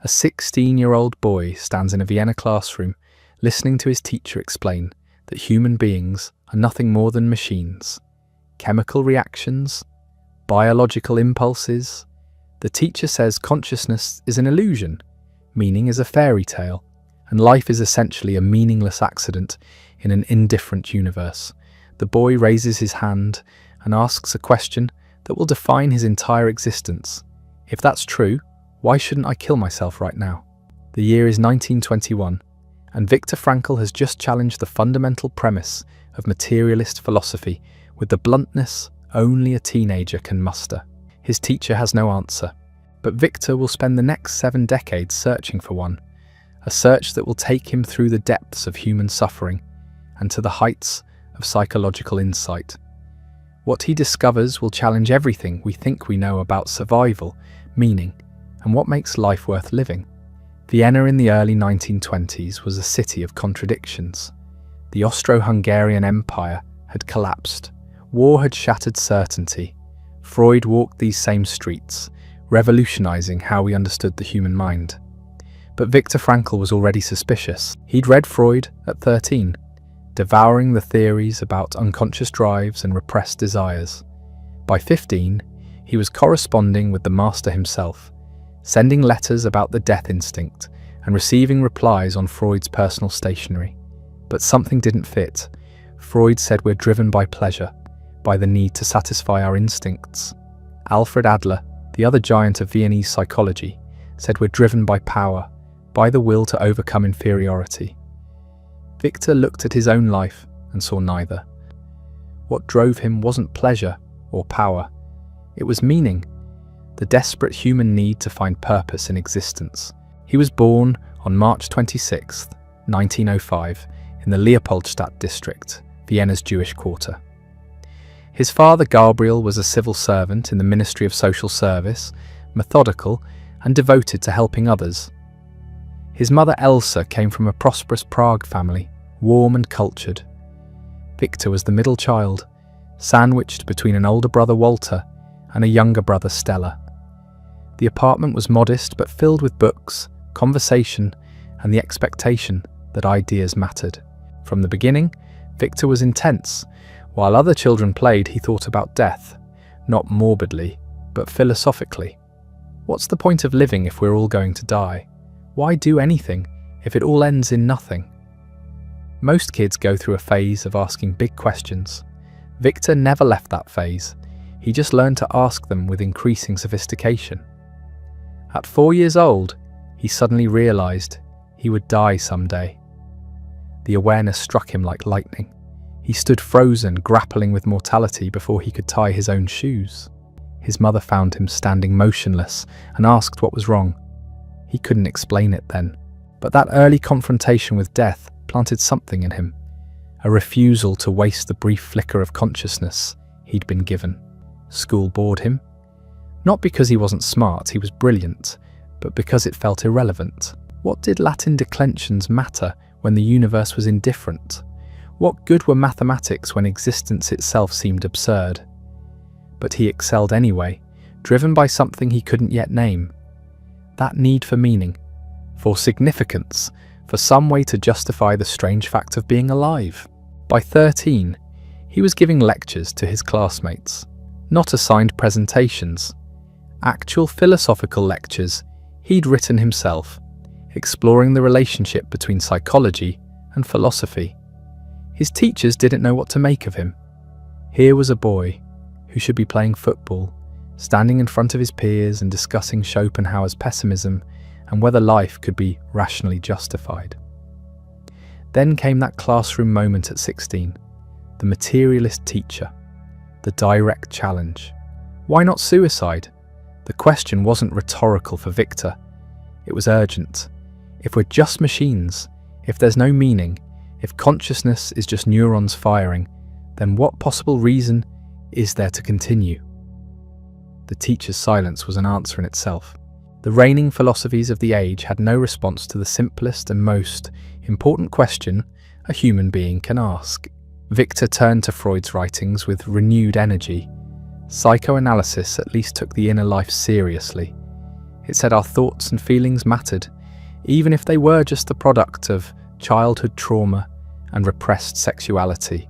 A 16-year-old boy stands in a Vienna classroom listening to his teacher explain that human beings are nothing more than machines. Chemical reactions, biological impulses. The teacher says consciousness is an illusion, meaning is a fairy tale, and life is essentially a meaningless accident in an indifferent universe. The boy raises his hand and asks a question that will define his entire existence. If that's true, why shouldn't I kill myself right now? The year is 1921, and Viktor Frankl has just challenged the fundamental premise of materialist philosophy with the bluntness only a teenager can muster. His teacher has no answer, but Viktor will spend the next 7 decades searching for one, a search that will take him through the depths of human suffering and to the heights of psychological insight. What he discovers will challenge everything we think we know about survival, meaning, and what makes life worth living. Vienna in the early 1920s was a city of contradictions. The Austro-Hungarian Empire had collapsed. War had shattered certainty. Freud walked these same streets, revolutionizing how we understood the human mind. But Viktor Frankl was already suspicious. He'd read Freud at 13, devouring the theories about unconscious drives and repressed desires. By 15, he was corresponding with the master himself, sending letters about the death instinct and receiving replies on Freud's personal stationery. But something didn't fit. Freud said we're driven by pleasure, by the need to satisfy our instincts. Alfred Adler, the other giant of Viennese psychology, said we're driven by power, by the will to overcome inferiority. Viktor looked at his own life and saw neither. What drove him wasn't pleasure or power. It was meaning, the desperate human need to find purpose in existence. He was born on March 26, 1905, in the Leopoldstadt district, Vienna's Jewish quarter. His father Gabriel was a civil servant in the Ministry of Social Service, methodical and devoted to helping others. His mother Elsa came from a prosperous Prague family, warm and cultured. Viktor was the middle child, sandwiched between an older brother Walter and a younger brother Stella. The apartment was modest but filled with books, conversation, and the expectation that ideas mattered. From the beginning, Viktor was intense. While other children played, he thought about death, not morbidly, but philosophically. What's the point of living if we're all going to die? Why do anything if it all ends in nothing? Most kids go through a phase of asking big questions. Viktor never left that phase. He just learned to ask them with increasing sophistication. At 4 years old, he suddenly realized he would die someday. The awareness struck him like lightning. He stood frozen, grappling with mortality before he could tie his own shoes. His mother found him standing motionless and asked what was wrong. He couldn't explain it then, but that early confrontation with death planted something in him, a refusal to waste the brief flicker of consciousness he'd been given. School bored him. Not because he wasn't smart, he was brilliant, but because it felt irrelevant. What did Latin declensions matter when the universe was indifferent? What good were mathematics when existence itself seemed absurd? But he excelled anyway, driven by something he couldn't yet name. That need for meaning, for significance, for some way to justify the strange fact of being alive. By 13, he was giving lectures to his classmates, not assigned presentations. Actual philosophical lectures he'd written himself, exploring the relationship between psychology and philosophy. His teachers didn't know what to make of him. Here was a boy who should be playing football, standing in front of his peers and discussing Schopenhauer's pessimism and whether life could be rationally justified. Then came that classroom moment at 16, the materialist teacher, the direct challenge. Why not suicide? The question wasn't rhetorical for Viktor. It was urgent. If we're just machines, if there's no meaning, if consciousness is just neurons firing, then what possible reason is there to continue? The teacher's silence was an answer in itself. The reigning philosophies of the age had no response to the simplest and most important question a human being can ask. Viktor turned to Freud's writings with renewed energy. Psychoanalysis at least took the inner life seriously. It said our thoughts and feelings mattered, even if they were just the product of childhood trauma and repressed sexuality.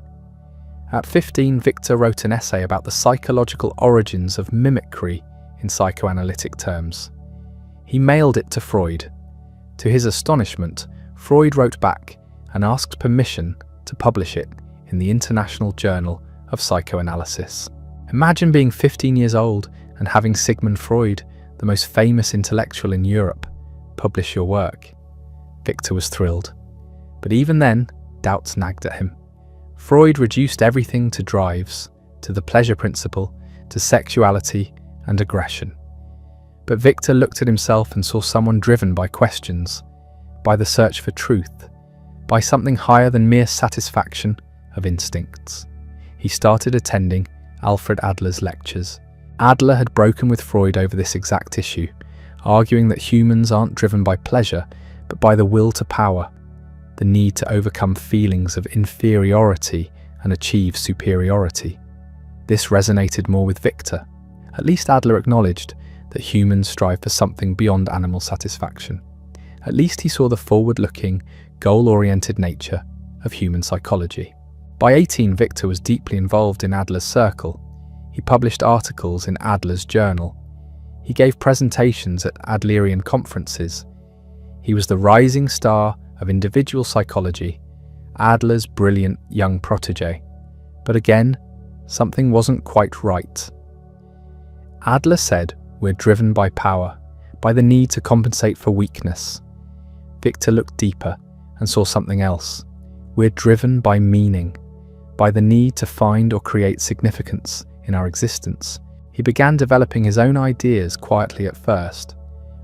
At 15, Viktor wrote an essay about the psychological origins of mimicry in psychoanalytic terms. He mailed it to Freud. To his astonishment, Freud wrote back and asked permission to publish it in the International Journal of Psychoanalysis. Imagine being 15 years old and having Sigmund Freud, the most famous intellectual in Europe, publish your work. Viktor was thrilled. But even then, doubts nagged at him. Freud reduced everything to drives, to the pleasure principle, to sexuality and aggression. But Viktor looked at himself and saw someone driven by questions, by the search for truth, by something higher than mere satisfaction of instincts. He started attending Alfred Adler's lectures. Adler had broken with Freud over this exact issue, arguing that humans aren't driven by pleasure, but by the will to power, the need to overcome feelings of inferiority and achieve superiority. This resonated more with Viktor. At least Adler acknowledged that humans strive for something beyond animal satisfaction. At least he saw the forward-looking, goal-oriented nature of human psychology. By 18, Viktor was deeply involved in Adler's circle. He published articles in Adler's journal. He gave presentations at Adlerian conferences. He was the rising star of individual psychology, Adler's brilliant young protege. But again, something wasn't quite right. Adler said we're driven by power, by the need to compensate for weakness. Viktor looked deeper and saw something else. We're driven by meaning, by the need to find or create significance in our existence. He began developing his own ideas quietly at first.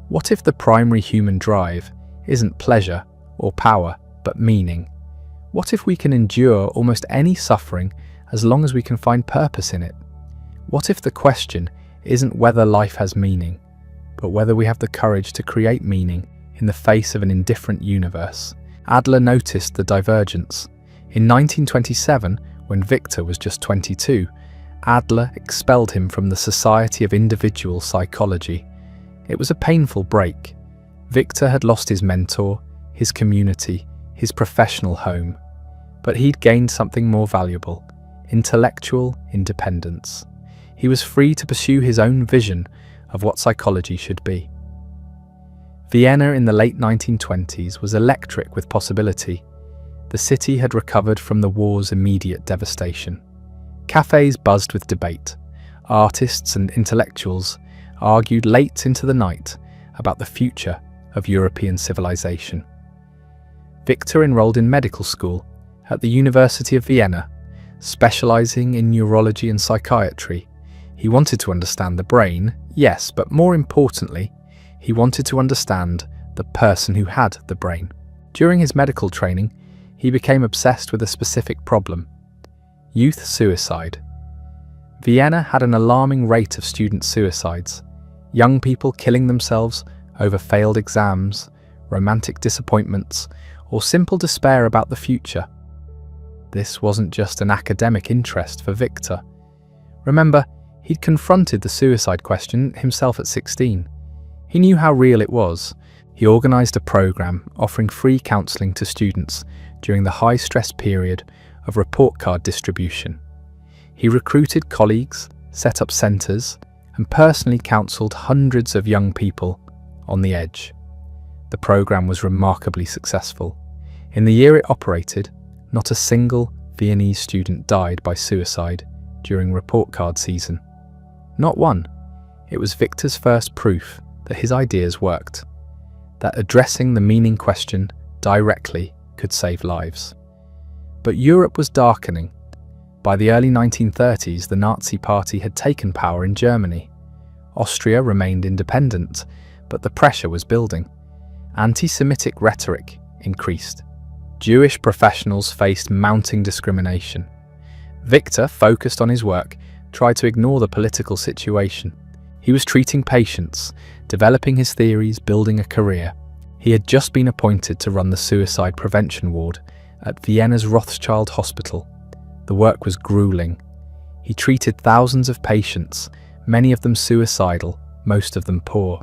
What if the primary human drive isn't pleasure or power, but meaning? What if we can endure almost any suffering as long as we can find purpose in it? What if the question isn't whether life has meaning, but whether we have the courage to create meaning in the face of an indifferent universe? Adler noticed the divergence. In 1927, when Viktor was just 22, Adler expelled him from the Society of Individual Psychology. It was a painful break. Viktor had lost his mentor, his community, his professional home. But he'd gained something more valuable: intellectual independence. He was free to pursue his own vision of what psychology should be. Vienna in the late 1920s was electric with possibility. The city had recovered from the war's immediate devastation. Cafes buzzed with debate. Artists and intellectuals argued late into the night about the future of European civilization. Viktor enrolled in medical school at the University of Vienna, specializing in neurology and psychiatry. He wanted to understand the brain, yes, but more importantly, he wanted to understand the person who had the brain. During his medical training, he became obsessed with a specific problem: youth suicide. Vienna had an alarming rate of student suicides, young people killing themselves over failed exams, romantic disappointments, or simple despair about the future. This wasn't just an academic interest for Viktor. Remember, he'd confronted the suicide question himself at 16. He knew how real it was. He organised a programme offering free counselling to students during the high-stress period of report card distribution. He recruited colleagues, set up centres, and personally counselled hundreds of young people on the edge. The programme was remarkably successful. In the year it operated, not a single Viennese student died by suicide during report card season. Not one. It was Viktor's first proof that his ideas worked, that addressing the meaning question directly could save lives. But Europe was darkening. By the early 1930s, the Nazi Party had taken power in Germany. Austria remained independent, but the pressure was building. Anti-Semitic rhetoric increased. Jewish professionals faced mounting discrimination. Viktor, focused on his work, tried to ignore the political situation. He was treating patients, developing his theories, building a career. He had just been appointed to run the suicide prevention ward at Vienna's Rothschild Hospital. The work was grueling. He treated thousands of patients, many of them suicidal, most of them poor.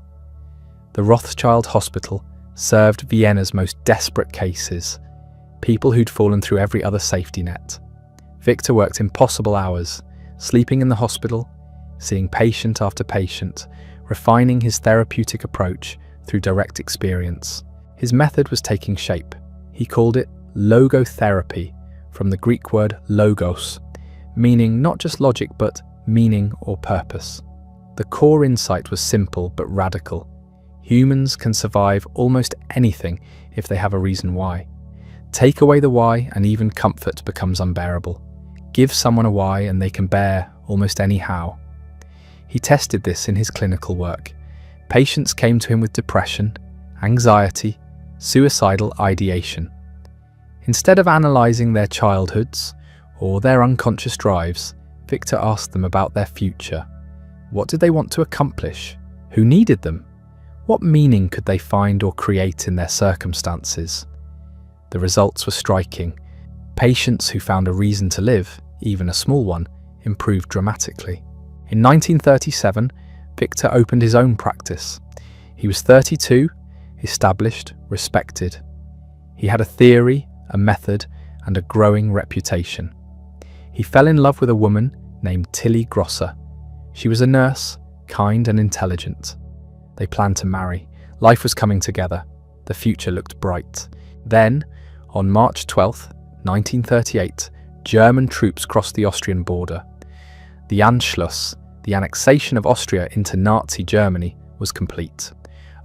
The Rothschild Hospital served Vienna's most desperate cases, people who'd fallen through every other safety net. Viktor worked impossible hours, sleeping in the hospital, seeing patient after patient, refining his therapeutic approach through direct experience. His method was taking shape. He called it logotherapy, from the Greek word logos, meaning not just logic but meaning or purpose. The core insight was simple but radical. Humans can survive almost anything if they have a reason why. Take away the why and even comfort becomes unbearable. Give someone a why and they can bear almost any how. He tested this in his clinical work. Patients came to him with depression, anxiety, suicidal ideation. Instead of analysing their childhoods or their unconscious drives, Viktor asked them about their future. What did they want to accomplish? Who needed them? What meaning could they find or create in their circumstances? The results were striking. Patients who found a reason to live, even a small one, improved dramatically. In 1937, Viktor opened his own practice. He was 32, established, respected. He had a theory, a method, and a growing reputation. He fell in love with a woman named Tilly Grosser. She was a nurse, kind and intelligent. They planned to marry. Life was coming together. The future looked bright. Then, on March 12, 1938, German troops crossed the Austrian border. The Anschluss, the annexation of Austria into Nazi Germany, was complete.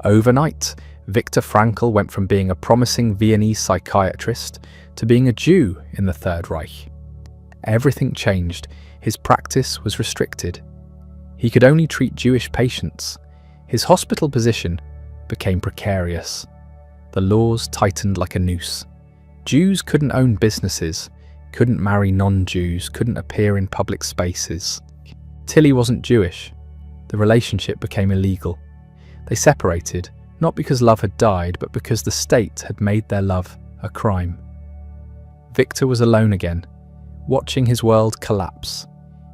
Overnight, Viktor Frankl went from being a promising Viennese psychiatrist to being a Jew in the Third Reich. Everything changed. His practice was restricted. He could only treat Jewish patients. His hospital position became precarious. The laws tightened like a noose. Jews couldn't own businesses, couldn't marry non-Jews, couldn't appear in public spaces. Tilly wasn't Jewish. The relationship became illegal. They separated, not because love had died, but because the state had made their love a crime. Viktor was alone again, watching his world collapse.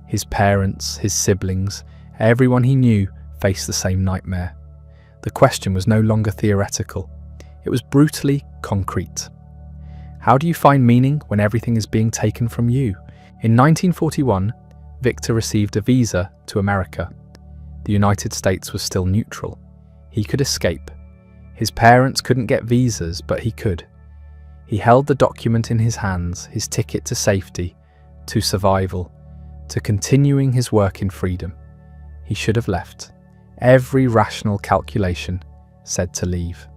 His parents, his siblings, everyone he knew faced the same nightmare. The question was no longer theoretical. It was brutally concrete. How do you find meaning when everything is being taken from you? In 1941, Viktor received a visa to America. The United States was still neutral. He could escape. His parents couldn't get visas, but he could. He held the document in his hands, his ticket to safety, to survival, to continuing his work in freedom. He should have left. Every rational calculation said to leave,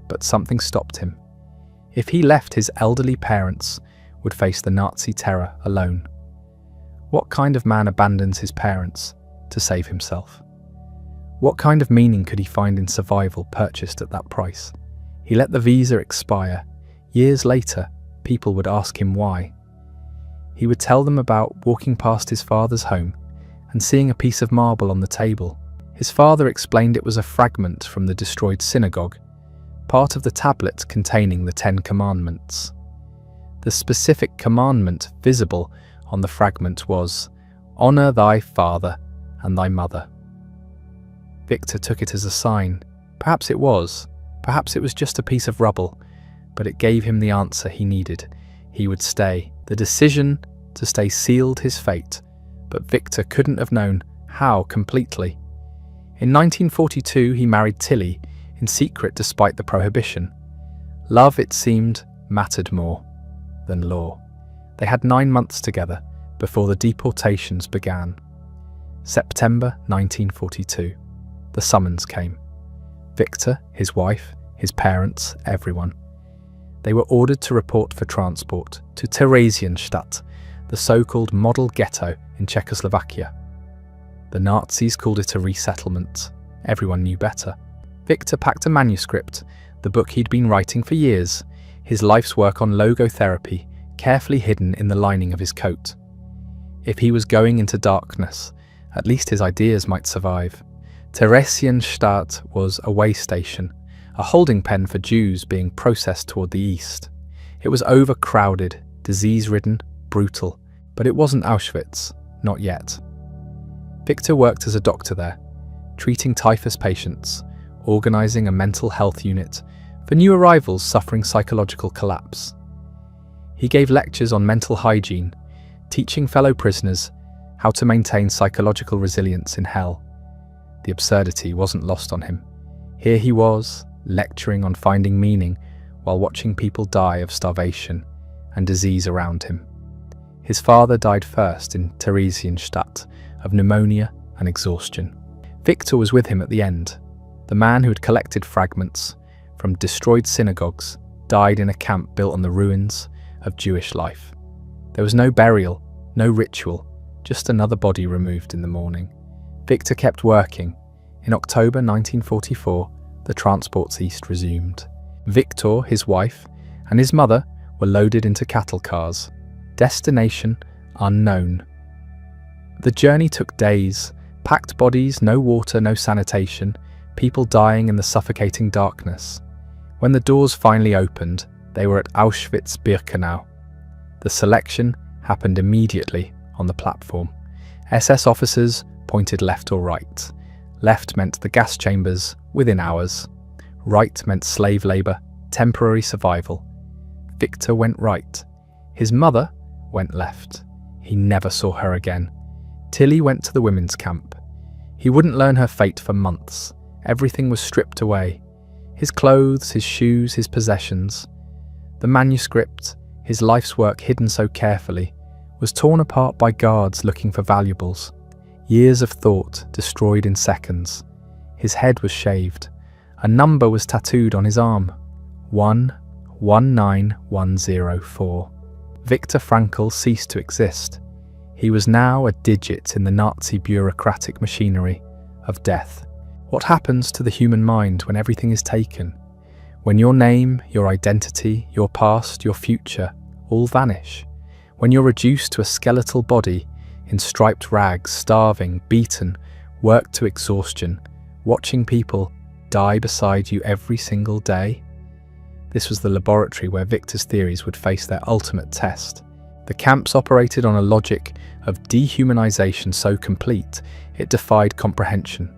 but something stopped him. If he left, his elderly parents would face the Nazi terror alone. What kind of man abandons his parents to save himself? What kind of meaning could he find in survival purchased at that price? He let the visa expire. Years later, people would ask him why. He would tell them about walking past his father's home and seeing a piece of marble on the table. His father explained it was a fragment from the destroyed synagogue, part of the tablet containing the 10 Commandments. The specific commandment visible on the fragment was, "Honor thy father and thy mother." Viktor took it as a sign. Perhaps it was just a piece of rubble, but it gave him the answer he needed. He would stay. The decision to stay sealed his fate, but Viktor couldn't have known how completely. In 1942, he married Tilly, in secret despite the prohibition. Love, it seemed, mattered more than law. They had 9 months together before the deportations began. September 1942. The summons came. Viktor, his wife, his parents, everyone. They were ordered to report for transport to Theresienstadt, the so-called model ghetto in Czechoslovakia. The Nazis called it a resettlement. Everyone knew better. Viktor packed a manuscript, the book he'd been writing for years, his life's work on logotherapy, carefully hidden in the lining of his coat. If he was going into darkness, at least his ideas might survive. Theresienstadt was a way station, a holding pen for Jews being processed toward the east. It was overcrowded, disease-ridden, brutal, but it wasn't Auschwitz, not yet. Viktor worked as a doctor there, treating typhus patients, organising a mental health unit for new arrivals suffering psychological collapse. He gave lectures on mental hygiene, teaching fellow prisoners how to maintain psychological resilience in hell. The absurdity wasn't lost on him. Here he was, lecturing on finding meaning while watching people die of starvation and disease around him. His father died first in Theresienstadt of pneumonia and exhaustion. Viktor was with him at the end. The man who had collected fragments from destroyed synagogues died in a camp built on the ruins of Jewish life. There was no burial, no ritual, just another body removed in the morning. Viktor kept working. In October 1944, the transports east resumed. Viktor, his wife, and his mother were loaded into cattle cars. Destination unknown. The journey took days. Packed bodies, no water, no sanitation, people dying in the suffocating darkness. When the doors finally opened, they were at Auschwitz-Birkenau. The selection happened immediately on the platform. SS officers pointed left or right. Left meant the gas chambers within hours. Right meant slave labour, temporary survival. Viktor went right. His mother went left. He never saw her again. Tilly went to the women's camp. He wouldn't learn her fate for months. Everything was stripped away. His clothes, his shoes, his possessions. The manuscript, his life's work hidden so carefully, was torn apart by guards looking for valuables. Years of thought destroyed in seconds. His head was shaved. A number was tattooed on his arm. 119104. Viktor Frankl ceased to exist. He was now a digit in the Nazi bureaucratic machinery of death. What happens to the human mind when everything is taken? When your name, your identity, your past, your future all vanish? When you're reduced to a skeletal body in striped rags, starving, beaten, worked to exhaustion, watching people die beside you every single day? This was the laboratory where Viktor's theories would face their ultimate test. The camps operated on a logic of dehumanization so complete it defied comprehension.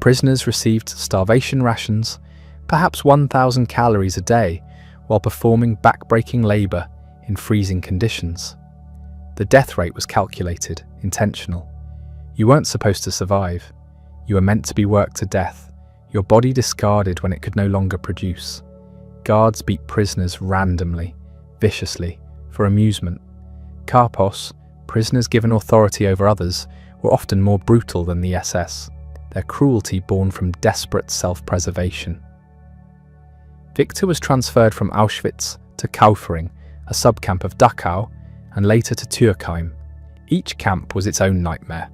Prisoners received starvation rations, perhaps 1,000 calories a day, while performing back-breaking labor in freezing conditions. The death rate was calculated, intentional. You weren't supposed to survive. You were meant to be worked to death, your body discarded when it could no longer produce. Guards beat prisoners randomly, viciously, for amusement. Karpos, prisoners given authority over others, were often more brutal than the SS, their cruelty born from desperate self-preservation. Viktor was transferred from Auschwitz to Kaufering, a subcamp of Dachau, and later to Turkheim. Each camp was its own nightmare.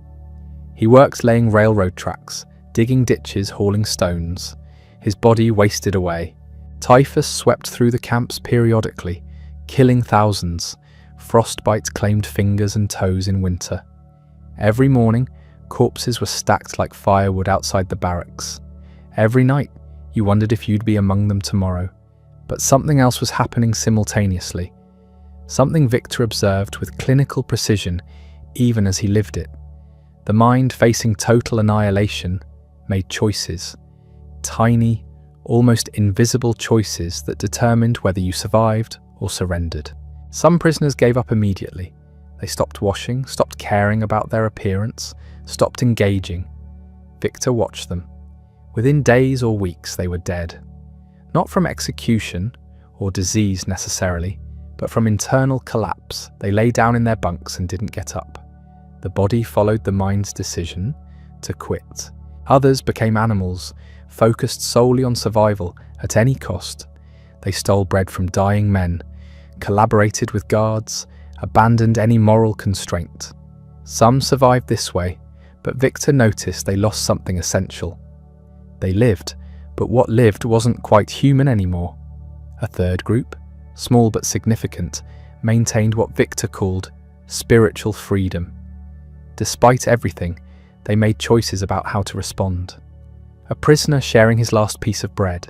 He worked laying railroad tracks, digging ditches, hauling stones. His body wasted away. Typhus swept through the camps periodically, killing thousands. Frostbite claimed fingers and toes in winter. Every morning, corpses were stacked like firewood outside the barracks. Every night, you wondered if you'd be among them tomorrow. But something else was happening simultaneously. Something Viktor observed with clinical precision, even as he lived it. The mind, facing total annihilation, made choices. Tiny, almost invisible choices that determined whether you survived or surrendered. Some prisoners gave up immediately. They stopped washing, stopped caring about their appearance, stopped engaging. Viktor watched them. Within days or weeks they were dead. Not from execution or disease necessarily, but from internal collapse. They lay down in their bunks and didn't get up. The body followed the mind's decision to quit. Others became animals, focused solely on survival at any cost. They stole bread from dying men, collaborated with guards, abandoned any moral constraint. Some survived this way, but Viktor noticed they lost something essential. They lived, but what lived wasn't quite human anymore. A third group, small but significant, maintained what Viktor called spiritual freedom. Despite everything, they made choices about how to respond. A prisoner sharing his last piece of bread,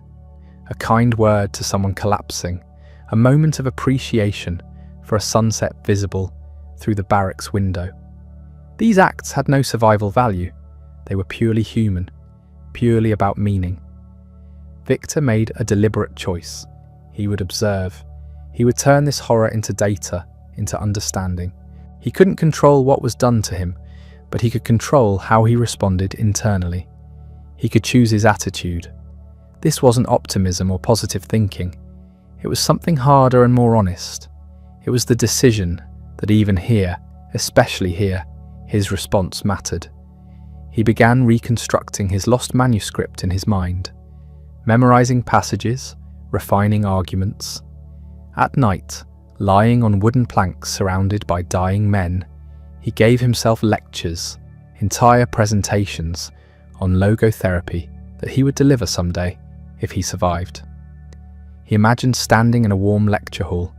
a kind word to someone collapsing, a moment of appreciation for a sunset visible through the barracks window. These acts had no survival value. They were purely human, purely about meaning. Viktor made a deliberate choice. He would observe. He would turn this horror into data, into understanding. He couldn't control what was done to him, but he could control how he responded internally. He could choose his attitude. This wasn't optimism or positive thinking. It was something harder and more honest. It was the decision that even here, especially here, his response mattered. He began reconstructing his lost manuscript in his mind, memorizing passages, refining arguments. At night, lying on wooden planks surrounded by dying men, he gave himself lectures, entire presentations on logotherapy that he would deliver someday if he survived. He imagined standing in a warm lecture hall,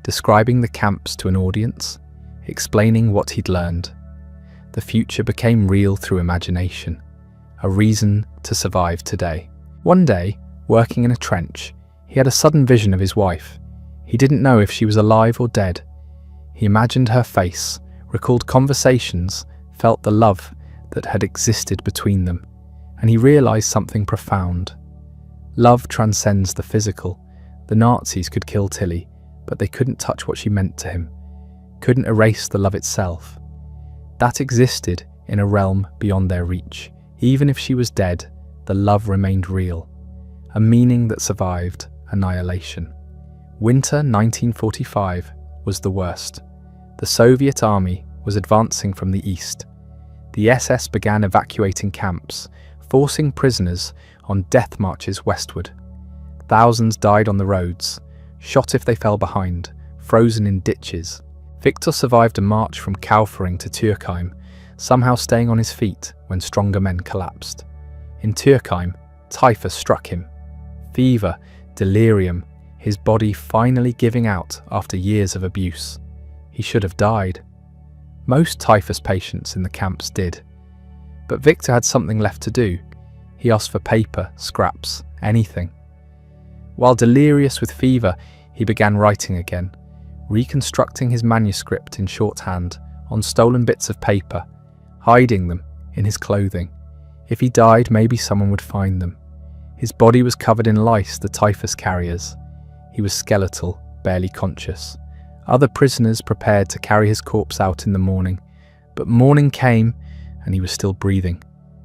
describing the camps to an audience, explaining what he'd learned. The future became real through imagination, a reason to survive today. One day, working in a trench, he had a sudden vision of his wife. He didn't know if she was alive or dead. He imagined her face, recalled conversations, felt the love that had existed between them, and he realized something profound. Love transcends the physical. The Nazis could kill Tilly, but they couldn't touch what she meant to him, couldn't erase the love itself. That existed in a realm beyond their reach. Even if she was dead, the love remained real, a meaning that survived annihilation. Winter 1945 was the worst. The Soviet army was advancing from the east. The SS began evacuating camps, forcing prisoners on death marches westward. Thousands died on the roads, shot if they fell behind, frozen in ditches. Viktor survived a march from Kaufering to Turkheim, somehow staying on his feet when stronger men collapsed. In Turkheim, typhus struck him. Fever, delirium, his body finally giving out after years of abuse. He should have died. Most typhus patients in the camps did. But Viktor had something left to do. He asked for paper, scraps, anything. While delirious with fever, he began writing again, reconstructing his manuscript in shorthand on stolen bits of paper, hiding them in his clothing. If he died, maybe someone would find them. His body was covered in lice, the typhus carriers. He was skeletal, barely conscious. Other prisoners prepared to carry his corpse out in the morning, but morning came and he was still breathing.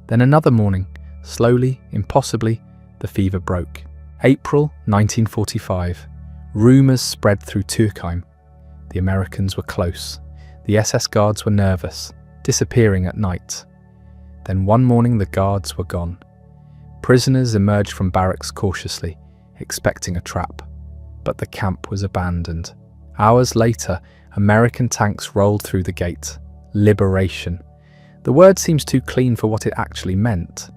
Then another morning, slowly, impossibly, the fever broke. April 1945. Rumours spread through Turkheim. The Americans were close. The SS guards were nervous, disappearing at night. Then one morning the guards were gone. Prisoners emerged from barracks cautiously, expecting a trap. But the camp was abandoned. Hours later, American tanks rolled through the gate. Liberation. The word seems too clean for what it actually meant.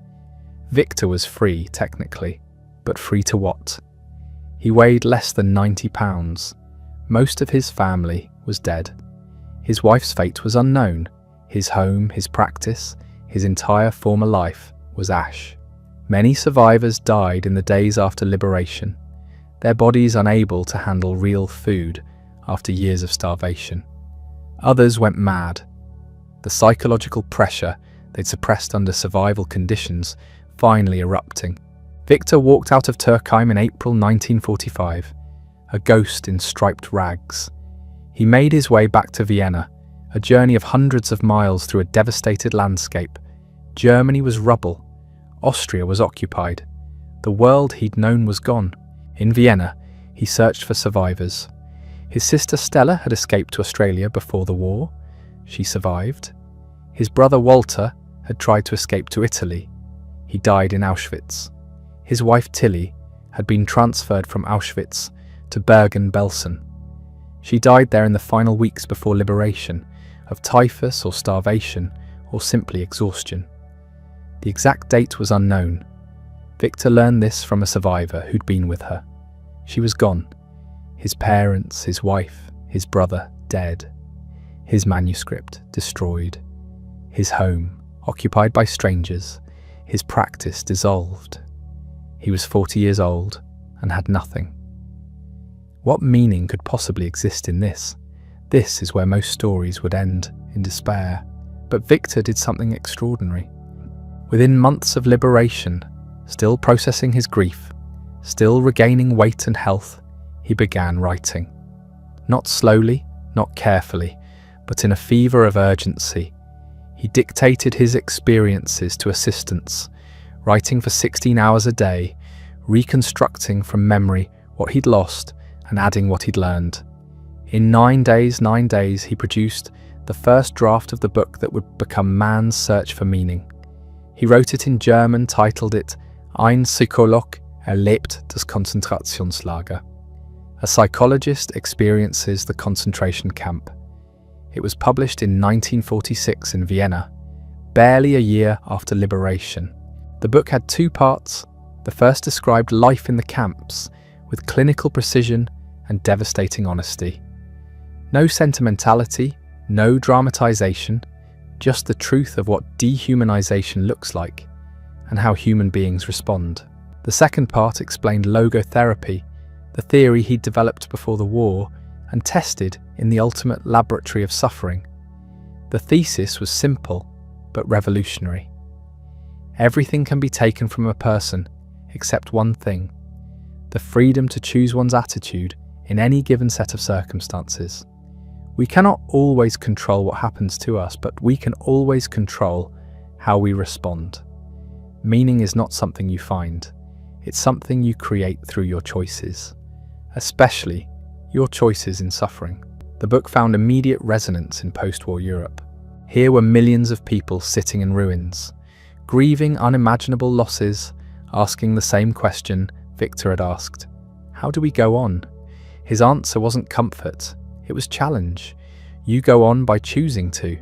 Viktor was free, technically, but free to what? He weighed less than 90 pounds. Most of his family was dead. His wife's fate was unknown. His home, his practice, his entire former life was ash. Many survivors died in the days after liberation, their bodies unable to handle real food after years of starvation. Others went mad. The psychological pressure they'd suppressed under survival conditions finally erupting. Viktor walked out of Turkheim in April 1945, a ghost in striped rags. He made his way back to Vienna, a journey of hundreds of miles through a devastated landscape. Germany was rubble. Austria was occupied. The world he'd known was gone. In Vienna, he searched for survivors. His sister Stella had escaped to Australia before the war. She survived. His brother Walter had tried to escape to Italy. He died in Auschwitz. His wife Tilly had been transferred from Auschwitz to Bergen-Belsen. She died there in the final weeks before liberation, of typhus or starvation, or simply exhaustion. The exact date was unknown. Viktor learned this from a survivor who'd been with her. She was gone. His parents, his wife, his brother dead. His manuscript destroyed. His home occupied by strangers. His practice dissolved. He was 40 years old and had nothing. What meaning could possibly exist in this? This is where most stories would end, in despair. But Viktor did something extraordinary. Within months of liberation, still processing his grief, Still regaining weight and health, he began writing. Not slowly, not carefully, but in a fever of urgency. He dictated his experiences to assistants, writing for 16 hours a day, reconstructing from memory what he'd lost and adding what he'd learned. In 9 days, he produced the first draft of the book that would become man's search for meaning. He wrote it in German, titled it Ein Psycholog erlebt das Konzentrationslager. A psychologist experiences the concentration camp. It was published in 1946 in Vienna, barely a year after liberation. The book had 2 parts. The first described life in the camps with clinical precision and devastating honesty. No sentimentality, no dramatization, just the truth of what dehumanization looks like and how human beings respond. The second part explained logotherapy, the theory he'd developed before the war and tested in the ultimate laboratory of suffering. The thesis was simple but revolutionary. Everything can be taken from a person except one thing: the freedom to choose one's attitude in any given set of circumstances. We cannot always control what happens to us, but we can always control how we respond. Meaning is not something you find, it's something you create through your choices, especially your choices in suffering. The book found immediate resonance in post-war Europe. Here were millions of people sitting in ruins, grieving unimaginable losses, asking the same question Viktor had asked. How do we go on? His answer wasn't comfort, it was challenge. You go on by choosing to.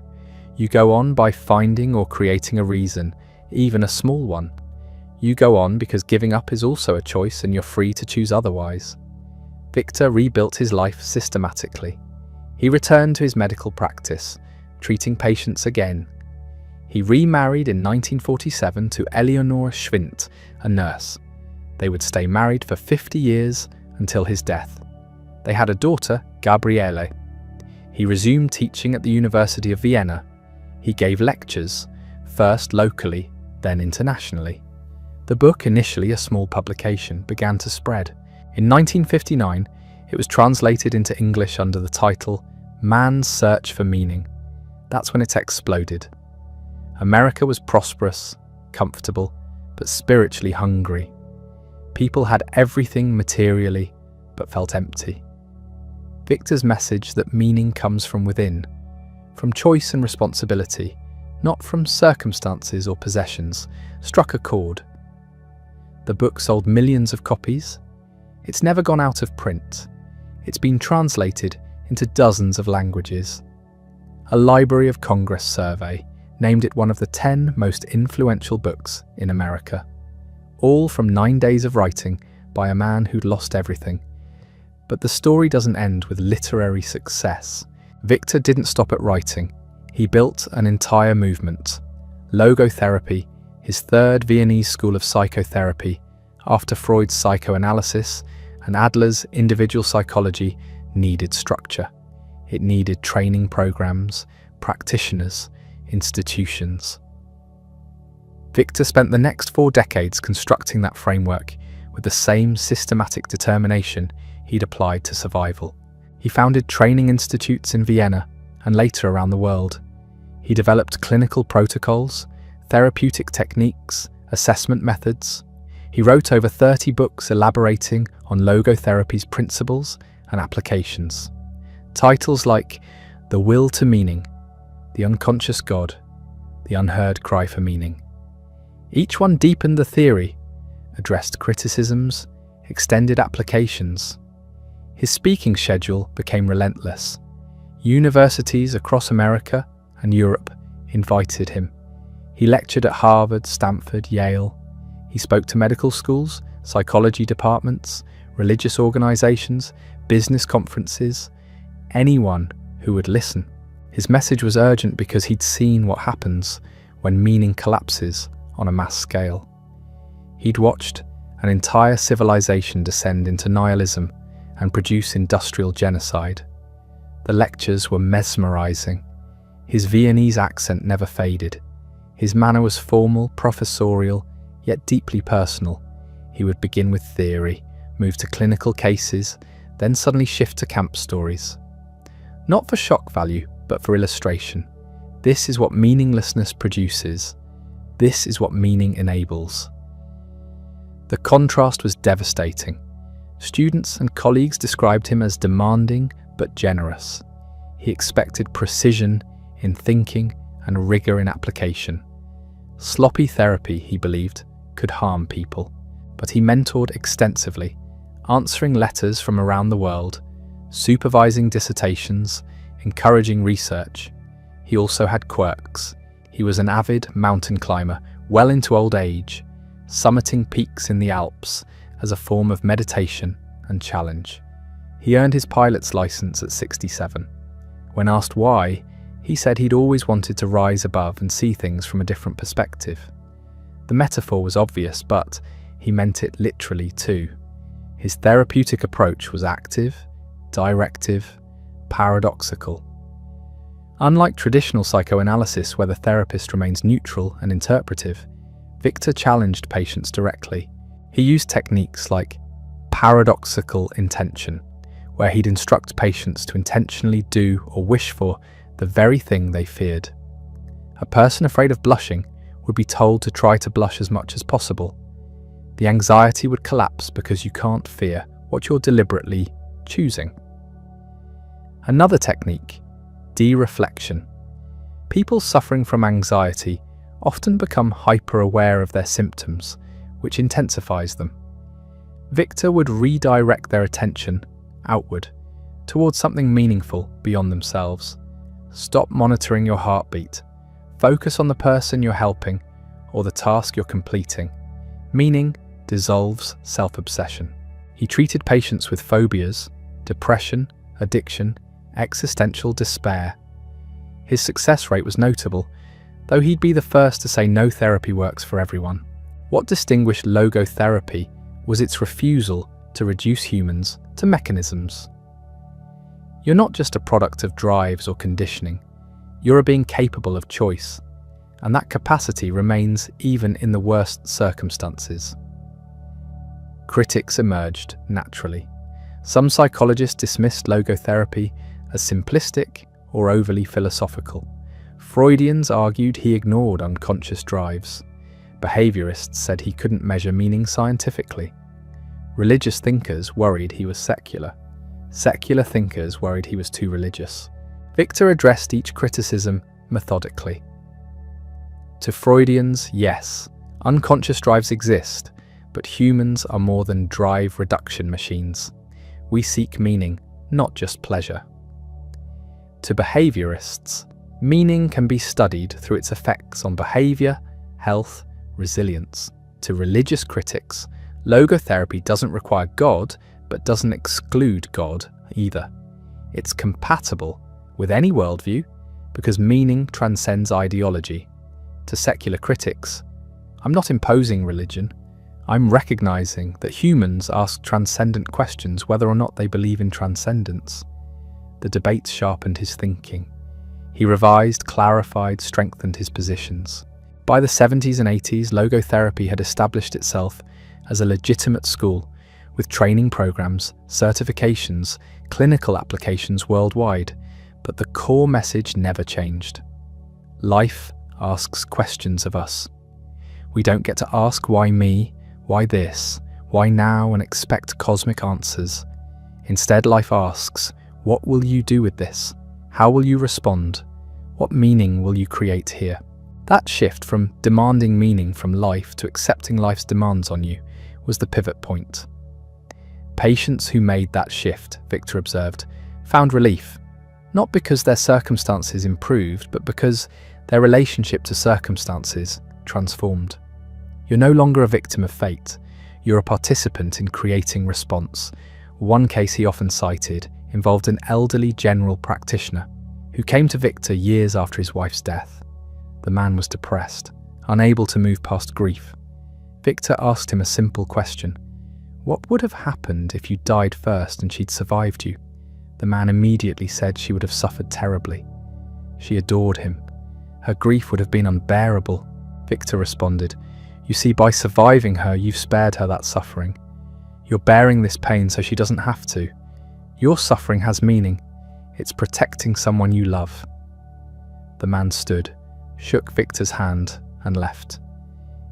You go on by finding or creating a reason, even a small one. You go on because giving up is also a choice and you're free to choose otherwise. Viktor rebuilt his life systematically. He returned to his medical practice, treating patients again. He remarried in 1947 to Eleonore Schwint, a nurse. They would stay married for 50 years until his death. They had a daughter, Gabriele. He resumed teaching at the University of Vienna. He gave lectures, first locally, then internationally. The book, initially a small publication, began to spread. In 1959, it was translated into English under the title Man's Search for Meaning. That's when it exploded. America was prosperous, comfortable, but spiritually hungry. People had everything materially, but felt empty. Viktor's message that meaning comes from within, from choice and responsibility, not from circumstances or possessions, struck a chord. The book sold millions of copies. It's never gone out of print. It's been translated into dozens of languages. A Library of Congress survey named it one of the 10 most influential books in America. All from 9 days of writing by a man who'd lost everything. But the story doesn't end with literary success. Viktor didn't stop at writing. He built an entire movement. Logotherapy, his third Viennese school of psychotherapy, after Freud's psychoanalysis and Adler's individual psychology, needed structure. It needed training programs, practitioners, institutions. Viktor spent the next 4 decades constructing that framework with the same systematic determination he'd applied to survival. He founded training institutes in Vienna and later around the world. He developed clinical protocols, therapeutic techniques, assessment methods. He wrote over 30 books elaborating on logotherapy's principles and applications. Titles like The Will to Meaning, The Unconscious God, The Unheard Cry for Meaning. Each one deepened the theory, addressed criticisms, extended applications. His speaking schedule became relentless. Universities across America and Europe invited him. He lectured at Harvard, Stanford, Yale. He spoke to medical schools, psychology departments, religious organizations, business conferences, anyone who would listen. His message was urgent because he'd seen what happens when meaning collapses on a mass scale. He'd watched an entire civilization descend into nihilism and produce industrial genocide. The lectures were mesmerizing. His Viennese accent never faded. His manner was formal, professorial, yet deeply personal. He would begin with theory, move to clinical cases, then suddenly shift to camp stories. Not for shock value, but for illustration. This is what meaninglessness produces. This is what meaning enables. The contrast was devastating. Students and colleagues described him as demanding but generous. He expected precision in thinking and rigor in application. Sloppy therapy, he believed, could harm people, but he mentored extensively, answering letters from around the world, supervising dissertations, encouraging research. He also had quirks. He was an avid mountain climber, well into old age, summiting peaks in the Alps as a form of meditation and challenge. He earned his pilot's license at 67. When asked why, he said he'd always wanted to rise above and see things from a different perspective. The metaphor was obvious, but he meant it literally too. His therapeutic approach was active, directive, paradoxical. Unlike traditional psychoanalysis, where the therapist remains neutral and interpretive, Viktor challenged patients directly. He used techniques like paradoxical intention, where he'd instruct patients to intentionally do or wish for the very thing they feared. A person afraid of blushing would be told to try to blush as much as possible. The anxiety would collapse because you can't fear what you're deliberately choosing. Another technique, de-reflection. People suffering from anxiety often become hyper-aware of their symptoms, which intensifies them. Viktor would redirect their attention outward, towards something meaningful beyond themselves. Stop monitoring your heartbeat. Focus on the person you're helping or the task you're completing. Meaning dissolves self-obsession. He treated patients with phobias, depression, addiction, existential despair. His success rate was notable, though he'd be the first to say no therapy works for everyone. What distinguished logotherapy was its refusal to reduce humans to mechanisms. You're not just a product of drives or conditioning, you're a being capable of choice, and that capacity remains even in the worst circumstances. Critics emerged naturally. Some psychologists dismissed logotherapy as simplistic or overly philosophical. Freudians argued he ignored unconscious drives. Behaviorists said he couldn't measure meaning scientifically. Religious thinkers worried he was secular. Secular thinkers worried he was too religious. Viktor addressed each criticism methodically. To Freudians, yes, unconscious drives exist, but humans are more than drive reduction machines. We seek meaning, not just pleasure. To behaviorists, meaning can be studied through its effects on behavior, health, resilience. To religious critics, logotherapy doesn't require God, but doesn't exclude God either. It's compatible with any worldview because meaning transcends ideology. To secular critics, I'm not imposing religion. I'm recognizing that humans ask transcendent questions whether or not they believe in transcendence. The debates sharpened his thinking. He revised, clarified, strengthened his positions. By the 70s and 80s, logotherapy had established itself as a legitimate school with training programs, certifications, clinical applications worldwide, but the core message never changed. Life asks questions of us. We don't get to ask why me, why this, why now, and expect cosmic answers. Instead, life asks, what will you do with this? How will you respond? What meaning will you create here? That shift from demanding meaning from life to accepting life's demands on you was the pivot point. Patients who made that shift, Viktor observed, found relief, not because their circumstances improved, but because their relationship to circumstances transformed. You're no longer a victim of fate, you're a participant in creating response. One case he often cited involved an elderly general practitioner who came to Viktor years after his wife's death. The man was depressed, unable to move past grief. Viktor asked him a simple question. What would have happened if you died first and she'd survived you? The man immediately said she would have suffered terribly. She adored him. Her grief would have been unbearable. Viktor responded, You see, by surviving her, you've spared her that suffering. You're bearing this pain so she doesn't have to. Your suffering has meaning. It's protecting someone you love." The man stood, shook Viktor's hand, and left.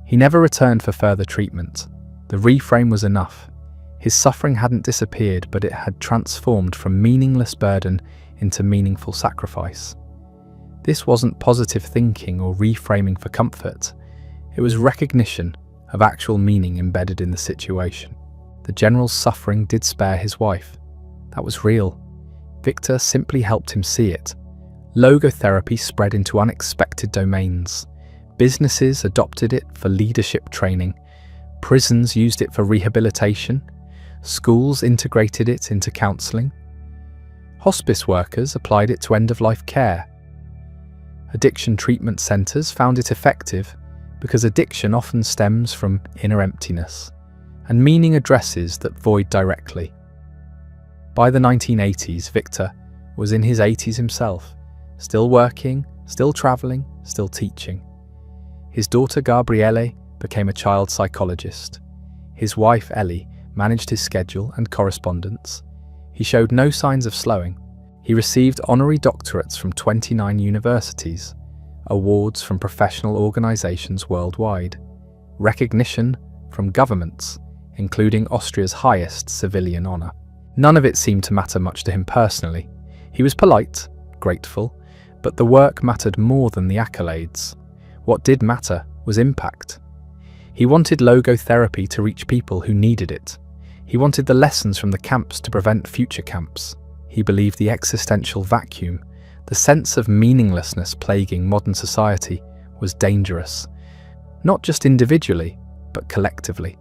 He never returned for further treatment. The reframe was enough. His suffering hadn't disappeared, but it had transformed from meaningless burden into meaningful sacrifice. This wasn't positive thinking or reframing for comfort. It was recognition of actual meaning embedded in the situation. The general's suffering did spare his wife. That was real. Viktor simply helped him see it. Logotherapy spread into unexpected domains. Businesses adopted it for leadership training. Prisons used it for rehabilitation. Schools integrated it into counselling. Hospice workers applied it to end-of-life care. Addiction treatment centres found it effective because addiction often stems from inner emptiness, and meaning addresses that void directly. By the 1980s, Viktor was in his 80s himself, still working, still travelling, still teaching. His daughter Gabriele became a child psychologist. His wife Ellie managed his schedule and correspondence. He showed no signs of slowing. He received honorary doctorates from 29 universities, awards from professional organisations worldwide, recognition from governments, including Austria's highest civilian honour. None of it seemed to matter much to him personally. He was polite, grateful, but the work mattered more than the accolades. What did matter was impact. He wanted logotherapy to reach people who needed it. He wanted the lessons from the camps to prevent future camps. He believed the existential vacuum, the sense of meaninglessness plaguing modern society, was dangerous. Not just individually, but collectively.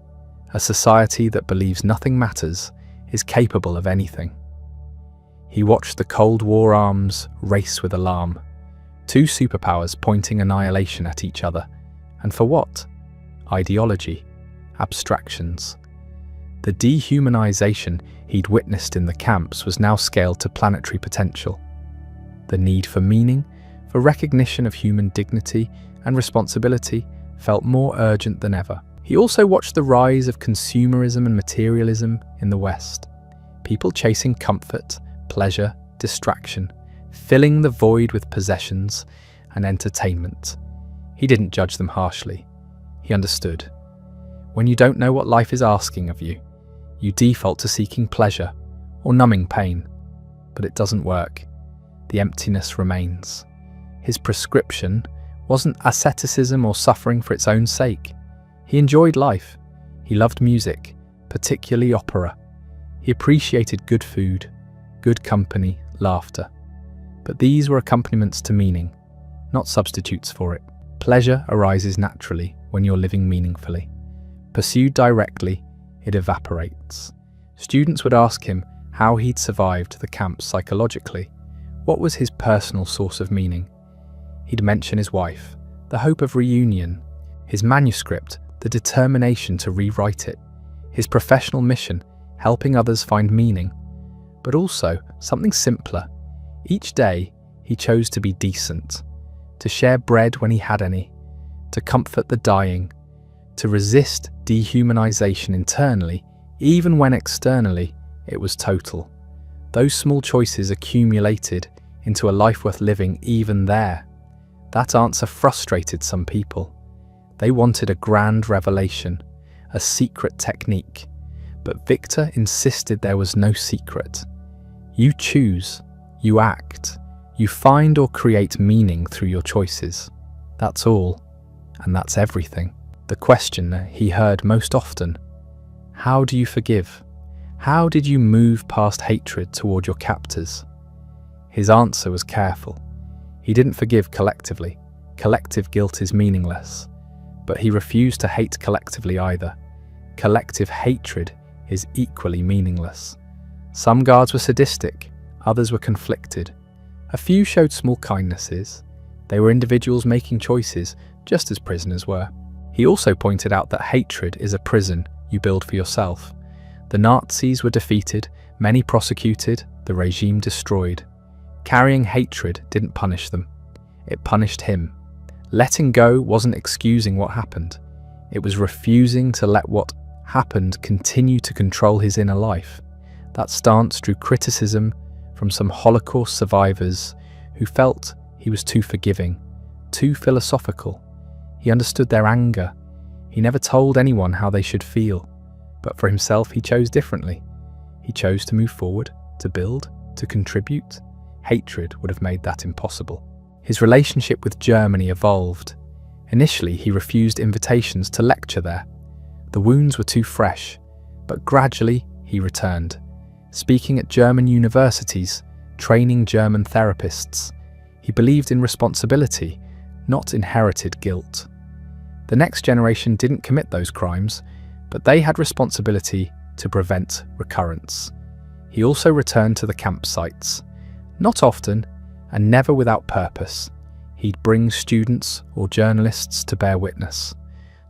A society that believes nothing matters is capable of anything. He watched the Cold War arms race with alarm. Two superpowers pointing annihilation at each other. And for what? Ideology, abstractions. The dehumanization he'd witnessed in the camps was now scaled to planetary potential. The need for meaning, for recognition of human dignity and responsibility felt more urgent than ever. He also watched the rise of consumerism and materialism in the West. People chasing comfort, pleasure, distraction, filling the void with possessions and entertainment. He didn't judge them harshly. He understood. When you don't know what life is asking of you, you default to seeking pleasure or numbing pain. But it doesn't work. The emptiness remains. His prescription wasn't asceticism or suffering for its own sake. He enjoyed life. He loved music, particularly opera. He appreciated good food, good company, laughter. But these were accompaniments to meaning, not substitutes for it. Pleasure arises naturally when you're living meaningfully. Pursued directly, it evaporates. Students would ask him how he'd survived the camps psychologically. What was his personal source of meaning? He'd mention his wife, the hope of reunion, his manuscript, the determination to rewrite it, his professional mission, helping others find meaning, but also something simpler. Each day, he chose to be decent, to share bread when he had any, to comfort the dying, to resist dehumanization internally, even when externally it was total. Those small choices accumulated into a life worth living even there. That answer frustrated some people. They wanted a grand revelation, a secret technique. But Viktor insisted there was no secret. You choose, you act, you find or create meaning through your choices. That's all, and that's everything. The question he heard most often: how do you forgive? How did you move past hatred toward your captors? His answer was careful. He didn't forgive collectively. Collective guilt is meaningless. But he refused to hate collectively either. Collective hatred is equally meaningless. Some guards were sadistic, others were conflicted. A few showed small kindnesses. They were individuals making choices, just as prisoners were. He also pointed out that hatred is a prison you build for yourself. The Nazis were defeated, many prosecuted, the regime destroyed. Carrying hatred didn't punish them. It punished him. Letting go wasn't excusing what happened. It was refusing to let what happened continue to control his inner life. That stance drew criticism from some Holocaust survivors who felt he was too forgiving, too philosophical. He understood their anger. He never told anyone how they should feel, but for himself he chose differently. He chose to move forward, to build, to contribute. Hatred would have made that impossible. His relationship with Germany evolved. Initially, he refused invitations to lecture there. The wounds were too fresh, but gradually he returned, speaking at German universities, training German therapists. He believed in responsibility, not inherited guilt. The next generation didn't commit those crimes, but they had responsibility to prevent recurrence. He also returned to the campsites. Not often, and never without purpose. He'd bring students or journalists to bear witness,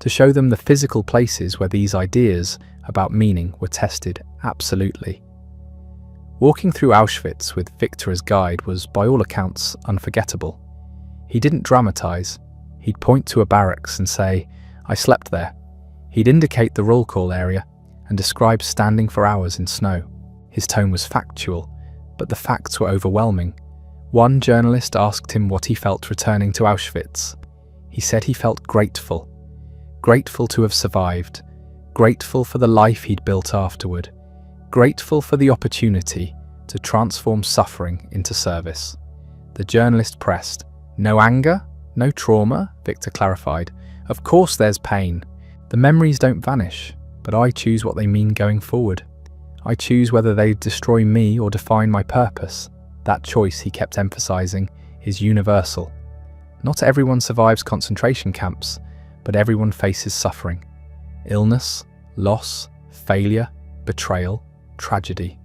to show them the physical places where these ideas about meaning were tested absolutely. Walking through Auschwitz with Viktor as guide was, by all accounts, unforgettable. He didn't dramatize. He'd point to a barracks and say, "I slept there." He'd indicate the roll call area and describe standing for hours in snow. His tone was factual, but the facts were overwhelming. One journalist asked him what he felt returning to Auschwitz. He said he felt grateful. Grateful to have survived. Grateful for the life he'd built afterward. Grateful for the opportunity to transform suffering into service. The journalist pressed. "No anger? No trauma?" Viktor clarified. "Of course there's pain. The memories don't vanish, but I choose what they mean going forward. I choose whether they destroy me or define my purpose." That choice, he kept emphasizing, is universal. Not everyone survives concentration camps, but everyone faces suffering. Illness, loss, failure, betrayal, tragedy.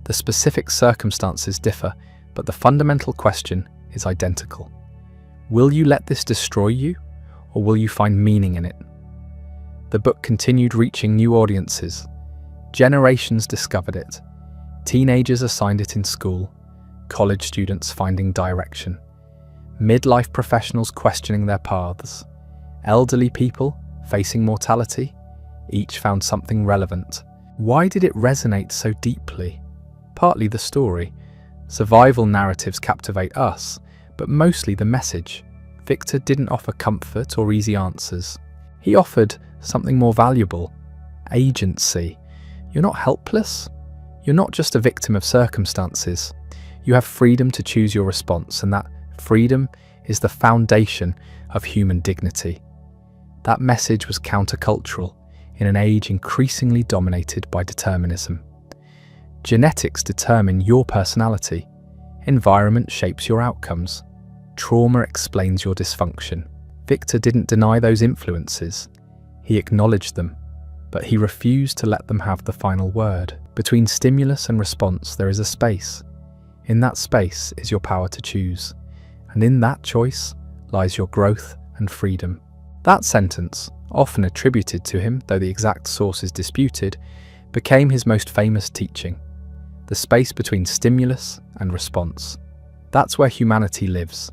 The specific circumstances differ, but the fundamental question is identical. Will you let this destroy you, or will you find meaning in it? The book continued reaching new audiences. Generations discovered it. Teenagers assigned it in school. College students finding direction. Midlife professionals questioning their paths. Elderly people facing mortality. Each found something relevant. Why did it resonate so deeply? Partly the story. Survival narratives captivate us, but mostly the message. Viktor didn't offer comfort or easy answers. He offered something more valuable: agency. You're not helpless. You're not just a victim of circumstances. You have freedom to choose your response, and that freedom is the foundation of human dignity. That message was countercultural in an age increasingly dominated by determinism. Genetics determine your personality. Environment shapes your outcomes. Trauma explains your dysfunction. Viktor didn't deny those influences. He acknowledged them, but he refused to let them have the final word. Between stimulus and response, there is a space. In that space is your power to choose, and in that choice lies your growth and freedom. That sentence, often attributed to him, though the exact source is disputed, became his most famous teaching. The space between stimulus and response. That's where humanity lives.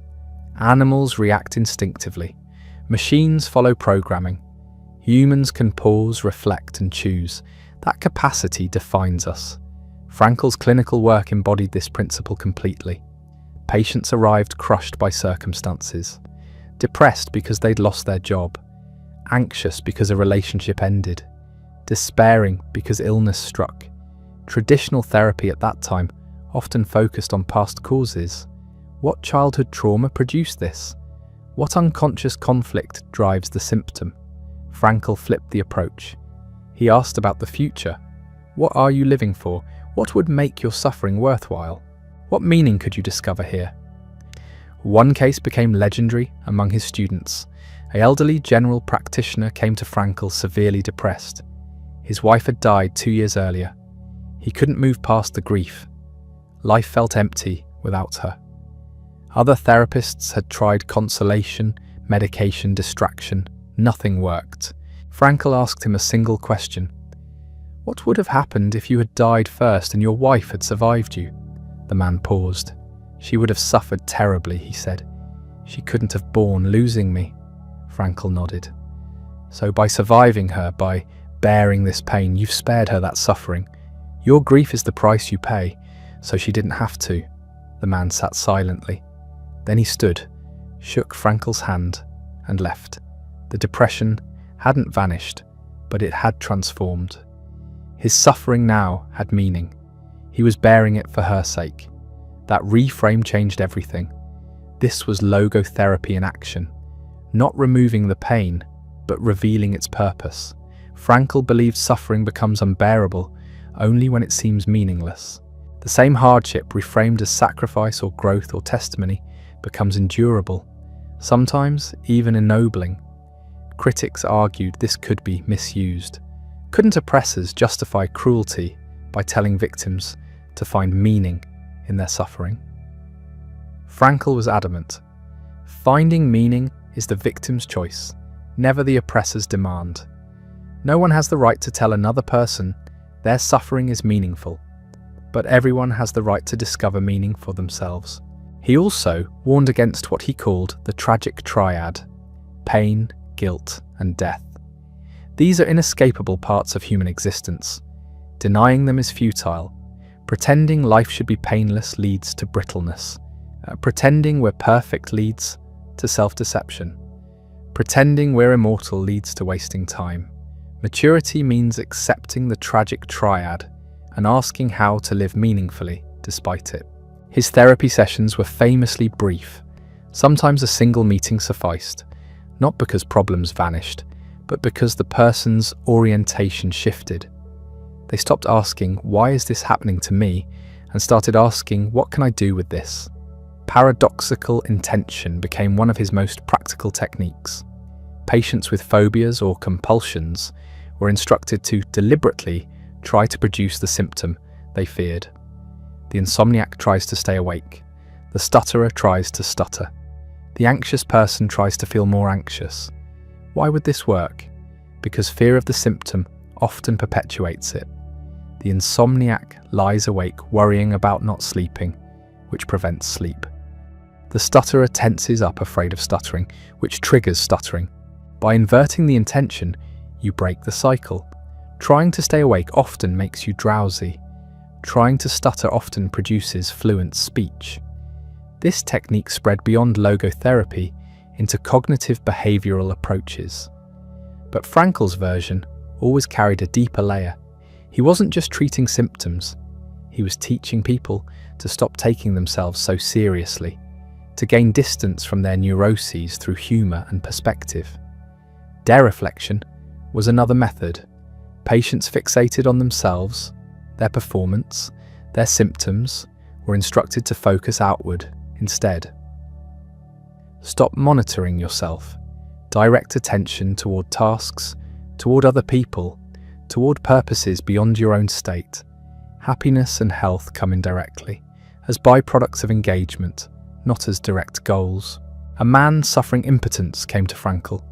Animals react instinctively. Machines follow programming. Humans can pause, reflect, and choose. That capacity defines us. Frankl's clinical work embodied this principle completely. Patients arrived crushed by circumstances, depressed because they'd lost their job, anxious because a relationship ended, despairing because illness struck. Traditional therapy at that time often focused on past causes. What childhood trauma produced this? What unconscious conflict drives the symptom? Frankl flipped the approach. He asked about the future. What are you living for? What would make your suffering worthwhile? What meaning could you discover here? One case became legendary among his students. An elderly general practitioner came to Frankl severely depressed. His wife had died 2 years earlier. He couldn't move past the grief. Life felt empty without her. Other therapists had tried consolation, medication, distraction. Nothing worked. Frankl asked him a single question. What would have happened if you had died first and your wife had survived you? The man paused. She would have suffered terribly, he said. She couldn't have borne losing me. Frankl nodded. So by surviving her, by bearing this pain, you've spared her that suffering. Your grief is the price you pay, so she didn't have to." The man sat silently. Then he stood, shook Frankl's hand, and left. The depression hadn't vanished, but it had transformed. His suffering now had meaning. He was bearing it for her sake. That reframe changed everything. This was logotherapy in action. Not removing the pain, but revealing its purpose. Frankl believed suffering becomes unbearable only when it seems meaningless. The same hardship, reframed as sacrifice or growth or testimony, becomes endurable, sometimes even ennobling. Critics argued this could be misused. Couldn't oppressors justify cruelty by telling victims to find meaning in their suffering? Frankl was adamant. Finding meaning is the victim's choice, never the oppressor's demand. No one has the right to tell another person their suffering is meaningful, but everyone has the right to discover meaning for themselves. He also warned against what he called the tragic triad: pain, guilt, and death. These are inescapable parts of human existence. Denying them is futile. Pretending life should be painless leads to brittleness. Pretending we're perfect leads to self-deception. Pretending we're immortal leads to wasting time. Maturity means accepting the tragic triad and asking how to live meaningfully despite it. His therapy sessions were famously brief. Sometimes a single meeting sufficed, not because problems vanished, but because the person's orientation shifted. They stopped asking, "Why is this happening to me?" and started asking, "What can I do with this?" Paradoxical intention became one of his most practical techniques. Patients with phobias or compulsions were instructed to deliberately try to produce the symptom they feared. The insomniac tries to stay awake. The stutterer tries to stutter. The anxious person tries to feel more anxious. Why would this work? Because fear of the symptom often perpetuates it. The insomniac lies awake worrying about not sleeping, which prevents sleep. The stutterer tenses up afraid of stuttering, which triggers stuttering. By inverting the intention, you break the cycle. Trying to stay awake often makes you drowsy. Trying to stutter often produces fluent speech. This technique spread beyond logotherapy into cognitive behavioral approaches. But Frankl's version always carried a deeper layer. He wasn't just treating symptoms, he was teaching people to stop taking themselves so seriously, to gain distance from their neuroses through humour and perspective. Dereflection was another method. Patients fixated on themselves, their performance, their symptoms, were instructed to focus outward instead. Stop monitoring yourself. Direct attention toward tasks, toward other people, toward purposes beyond your own state. Happiness and health come indirectly, as byproducts of engagement, not as direct goals. A man suffering impotence came to Frankl.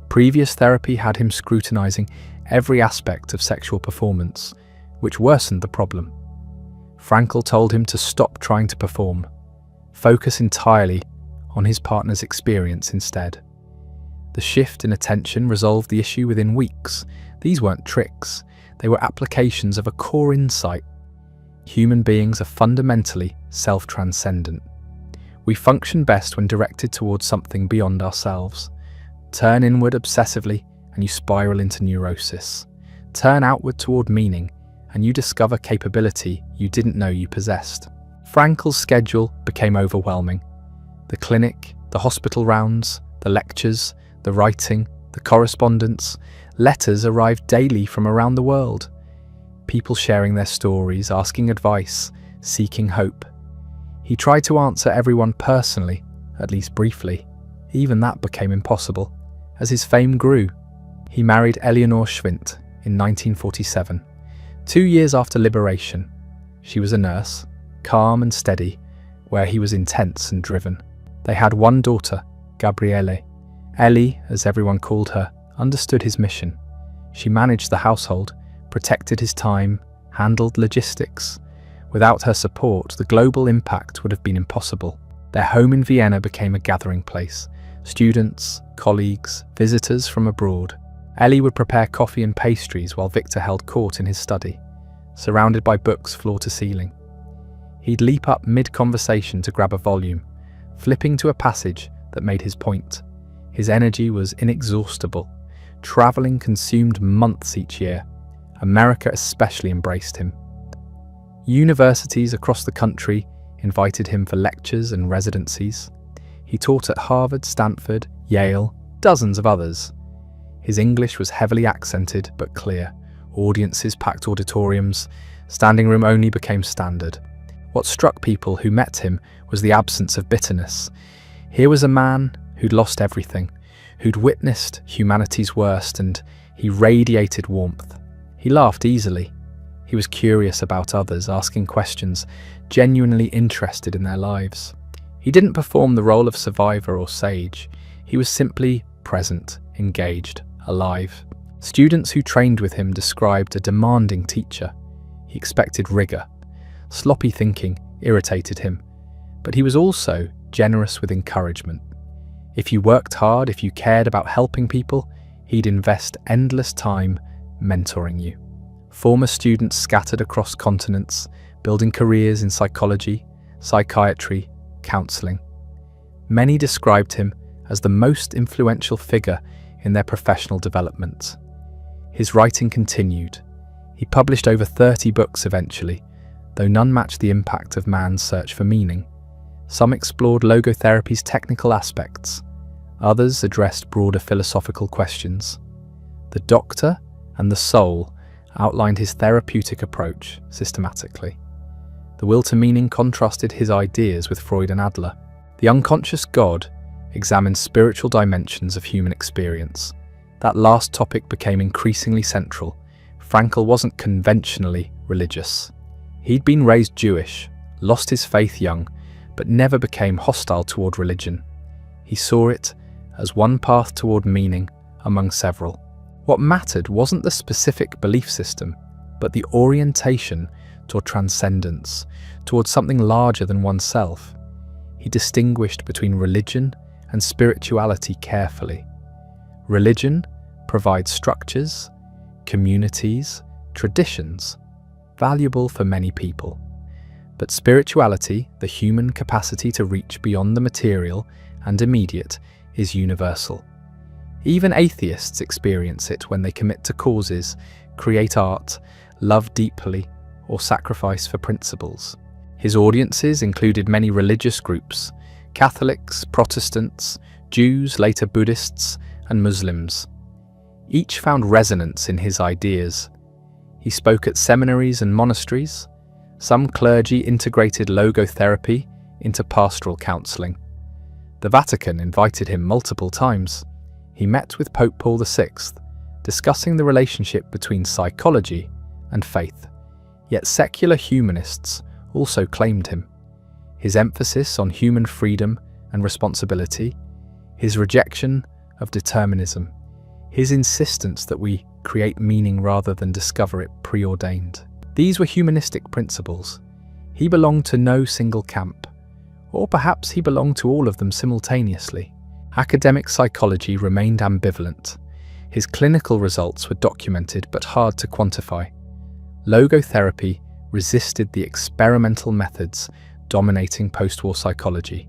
Previous therapy had him scrutinizing every aspect of sexual performance, which worsened the problem. Frankl told him to stop trying to perform, focus entirely on his partner's experience instead. The shift in attention resolved the issue within weeks. These weren't tricks, they were applications of a core insight. Human beings are fundamentally self-transcendent. We function best when directed towards something beyond ourselves. Turn inward obsessively and you spiral into neurosis. Turn outward toward meaning and you discover capability you didn't know you possessed. Frankl's schedule became overwhelming. The clinic, the hospital rounds, the lectures, the writing, the correspondence, letters arrived daily from around the world. People sharing their stories, asking advice, seeking hope. He tried to answer everyone personally, at least briefly. Even that became impossible. As his fame grew, he married Eleanor Schwint in 1947, 2 years after liberation. She was a nurse, calm and steady, where he was intense and driven. They had one daughter, Gabriele. Ellie, as everyone called her, understood his mission. She managed the household, protected his time, handled logistics. Without her support, the global impact would have been impossible. Their home in Vienna became a gathering place. Students, colleagues, visitors from abroad. Ellie would prepare coffee and pastries while Viktor held court in his study, surrounded by books floor to ceiling. He'd leap up mid-conversation to grab a volume, flipping to a passage that made his point. His energy was inexhaustible. Traveling consumed months each year. America especially embraced him. Universities across the country invited him for lectures and residencies. He taught at Harvard, Stanford, Yale, dozens of others. His English was heavily accented but clear. Audiences packed auditoriums. Standing room only became standard. What struck people who met him was the absence of bitterness. Here was a man who'd lost everything, who'd witnessed humanity's worst, and he radiated warmth. He laughed easily. He was curious about others, asking questions, genuinely interested in their lives. He didn't perform the role of survivor or sage. He was simply present, engaged, alive. Students who trained with him described a demanding teacher. He expected rigor. Sloppy thinking irritated him, but he was also generous with encouragement. If you worked hard, if you cared about helping people, he'd invest endless time mentoring you. Former students scattered across continents, building careers in psychology, psychiatry, counseling. Many described him as the most influential figure in their professional development. His writing continued. He published over 30 books eventually, though none matched the impact of man's search for meaning. Some explored logotherapy's technical aspects. Others addressed broader philosophical questions. The Doctor and the Soul outlined his therapeutic approach systematically. The Will to Meaning contrasted his ideas with Freud and Adler. The Unconscious God examined spiritual dimensions of human experience. That last topic became increasingly central. Frankl wasn't conventionally religious. He'd been raised Jewish, lost his faith young, but never became hostile toward religion. He saw it as one path toward meaning among several. What mattered wasn't the specific belief system, but the orientation toward transcendence, toward something larger than oneself. He distinguished between religion and spirituality carefully. Religion provides structures, communities, traditions, valuable for many people. But spirituality, the human capacity to reach beyond the material and immediate, is universal. Even atheists experience it when they commit to causes, create art, love deeply, or sacrifice for principles. His audiences included many religious groups: Catholics, Protestants, Jews, later Buddhists, and Muslims. Each found resonance in his ideas. He spoke at seminaries and monasteries. Some clergy integrated logotherapy into pastoral counseling. The Vatican invited him multiple times. He met with Pope Paul VI, discussing the relationship between psychology and faith. Yet secular humanists also claimed him. His emphasis on human freedom and responsibility, his rejection of determinism, his insistence that we create meaning rather than discover it preordained. These were humanistic principles. He belonged to no single camp, or perhaps he belonged to all of them simultaneously. Academic psychology remained ambivalent. His clinical results were documented but hard to quantify. Logotherapy resisted the experimental methods dominating post-war psychology.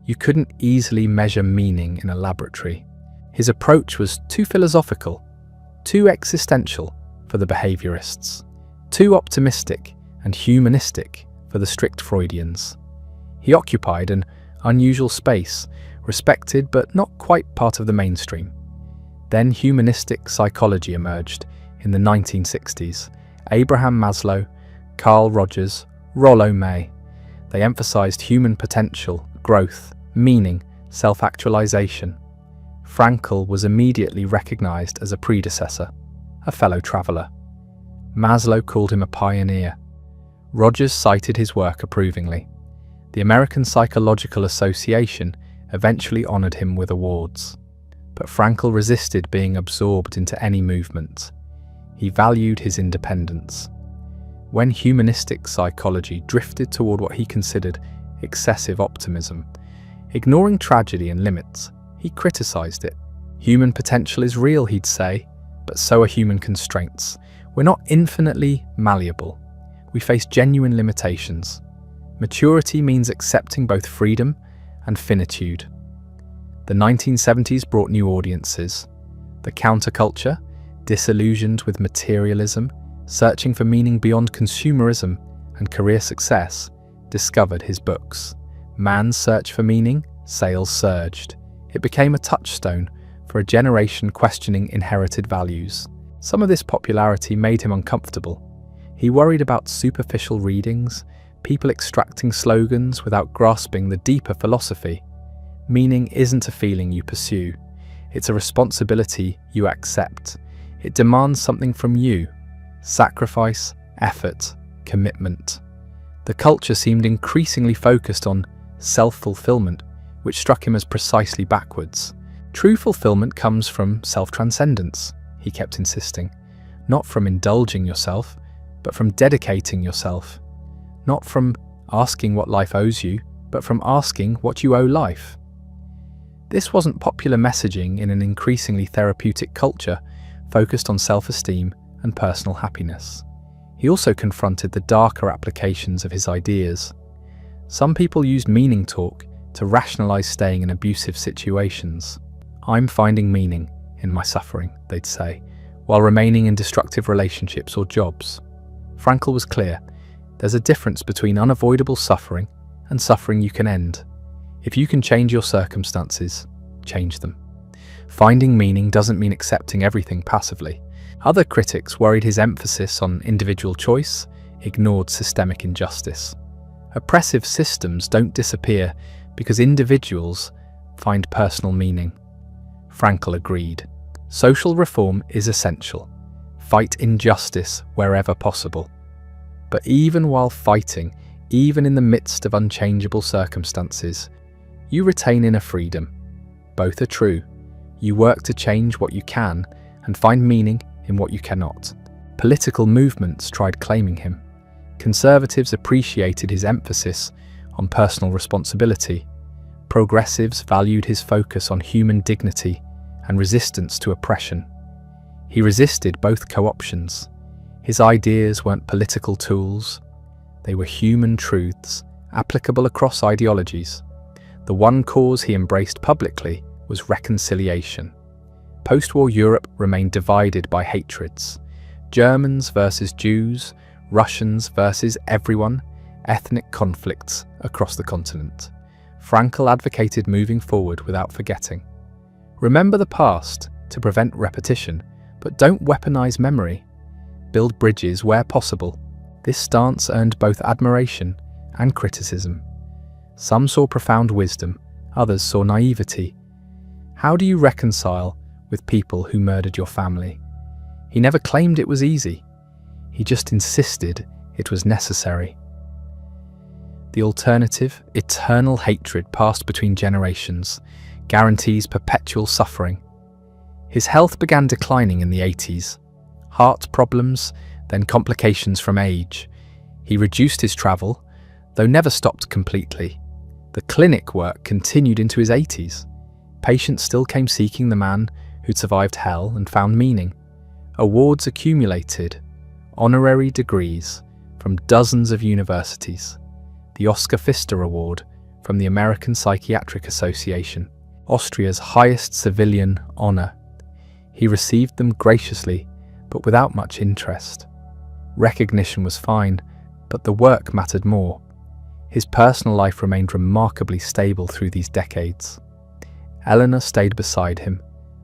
You couldn't easily measure meaning in a laboratory. His approach was too philosophical, too existential for the behaviorists, too optimistic and humanistic for the strict Freudians. He occupied an unusual space, respected but not quite part of the mainstream. Then humanistic psychology emerged in the 1960s. Abraham Maslow, Carl Rogers, Rollo May. They emphasized human potential, growth, meaning, self-actualization. Frankl was immediately recognized as a predecessor, a fellow traveler. Maslow called him a pioneer. Rogers cited his work approvingly. The American Psychological Association eventually honored him with awards. But Frankl resisted being absorbed into any movement. He valued his independence. When humanistic psychology drifted toward what he considered excessive optimism, ignoring tragedy and limits, he criticized it. Human potential is real, he'd say, but so are human constraints. We're not infinitely malleable. We face genuine limitations. Maturity means accepting both freedom and finitude. The 1970s brought new audiences. The counterculture, disillusioned with materialism, searching for meaning beyond consumerism and career success, discovered his books. Man's Search for Meaning, sales surged. It became a touchstone for a generation questioning inherited values. Some of this popularity made him uncomfortable. He worried about superficial readings, people extracting slogans without grasping the deeper philosophy. Meaning isn't a feeling you pursue. It's a responsibility you accept. It demands something from you: sacrifice, effort, commitment. The culture seemed increasingly focused on self-fulfillment, which struck him as precisely backwards. True fulfillment comes from self-transcendence, he kept insisting. Not from indulging yourself, but from dedicating yourself. Not from asking what life owes you, but from asking what you owe life. This wasn't popular messaging in an increasingly therapeutic culture focused on self-esteem and personal happiness. He also confronted the darker applications of his ideas. Some people used meaning talk to rationalize staying in abusive situations. "I'm finding meaning in my suffering," they'd say, while remaining in destructive relationships or jobs. Frankl was clear: there's a difference between unavoidable suffering and suffering you can end. If you can change your circumstances, change them. Finding meaning doesn't mean accepting everything passively. Other critics worried his emphasis on individual choice ignored systemic injustice. Oppressive systems don't disappear because individuals find personal meaning. Frankl agreed. Social reform is essential. Fight injustice wherever possible. But even while fighting, even in the midst of unchangeable circumstances, you retain inner freedom. Both are true. You work to change what you can and find meaning in what you cannot. Political movements tried claiming him. Conservatives appreciated his emphasis on personal responsibility. Progressives valued his focus on human dignity and resistance to oppression. He resisted both co-options. His ideas weren't political tools. They were human truths, applicable across ideologies. The one cause he embraced publicly was reconciliation. Post-war Europe remained divided by hatreds. Germans versus Jews, Russians versus everyone, ethnic conflicts across the continent. Frankl advocated moving forward without forgetting. Remember the past to prevent repetition, but don't weaponize memory. Build bridges where possible. This stance earned both admiration and criticism. Some saw profound wisdom, others saw naivety. How do you reconcile with people who murdered your family? He never claimed it was easy. He just insisted it was necessary. The alternative, eternal hatred passed between generations, guarantees perpetual suffering. His health began declining in the 80s. Heart problems, then complications from age. He reduced his travel, though never stopped completely. The clinic work continued into his 80s. Patients still came seeking the man who'd survived hell and found meaning. Awards accumulated, honorary degrees from dozens of universities. The Oscar Pfister Award from the American Psychiatric Association, Austria's highest civilian honor. He received them graciously, but without much interest. Recognition was fine, but the work mattered more. His personal life remained remarkably stable through these decades. Eleanor stayed beside him,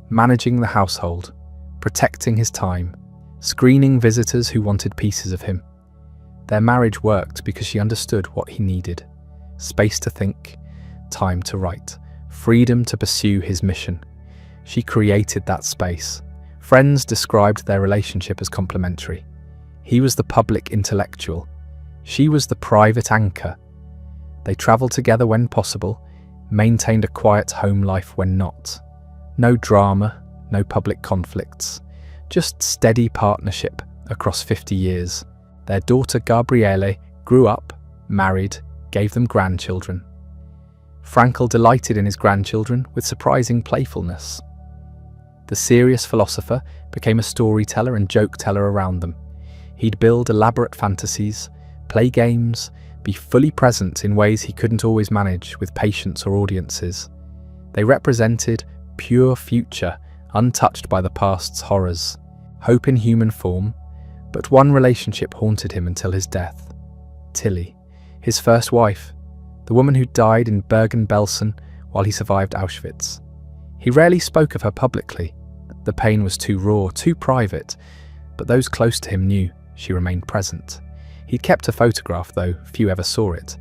managing the household, protecting his time, screening visitors who wanted pieces of him. Their marriage worked because she understood what he needed: space to think, time to write, freedom to pursue his mission. She created that space. Friends described their relationship as complementary. He was the public intellectual. She was the private anchor. They traveled together when possible, maintained a quiet home life when not. No drama, no public conflicts, just steady partnership across 50 years. Their daughter Gabriele grew up, married, gave them grandchildren. Frankl delighted in his grandchildren with surprising playfulness. The serious philosopher became a storyteller and joke teller around them. He'd build elaborate fantasies, play games, be fully present in ways he couldn't always manage with patience or audiences. They represented pure future, untouched by the past's horrors. Hope in human form, but one relationship haunted him until his death. Tilly, his first wife, the woman who died in Bergen-Belsen while he survived Auschwitz. He rarely spoke of her publicly. The pain was too raw, too private, but those close to him knew she remained present. He'd kept a photograph, though few ever saw it.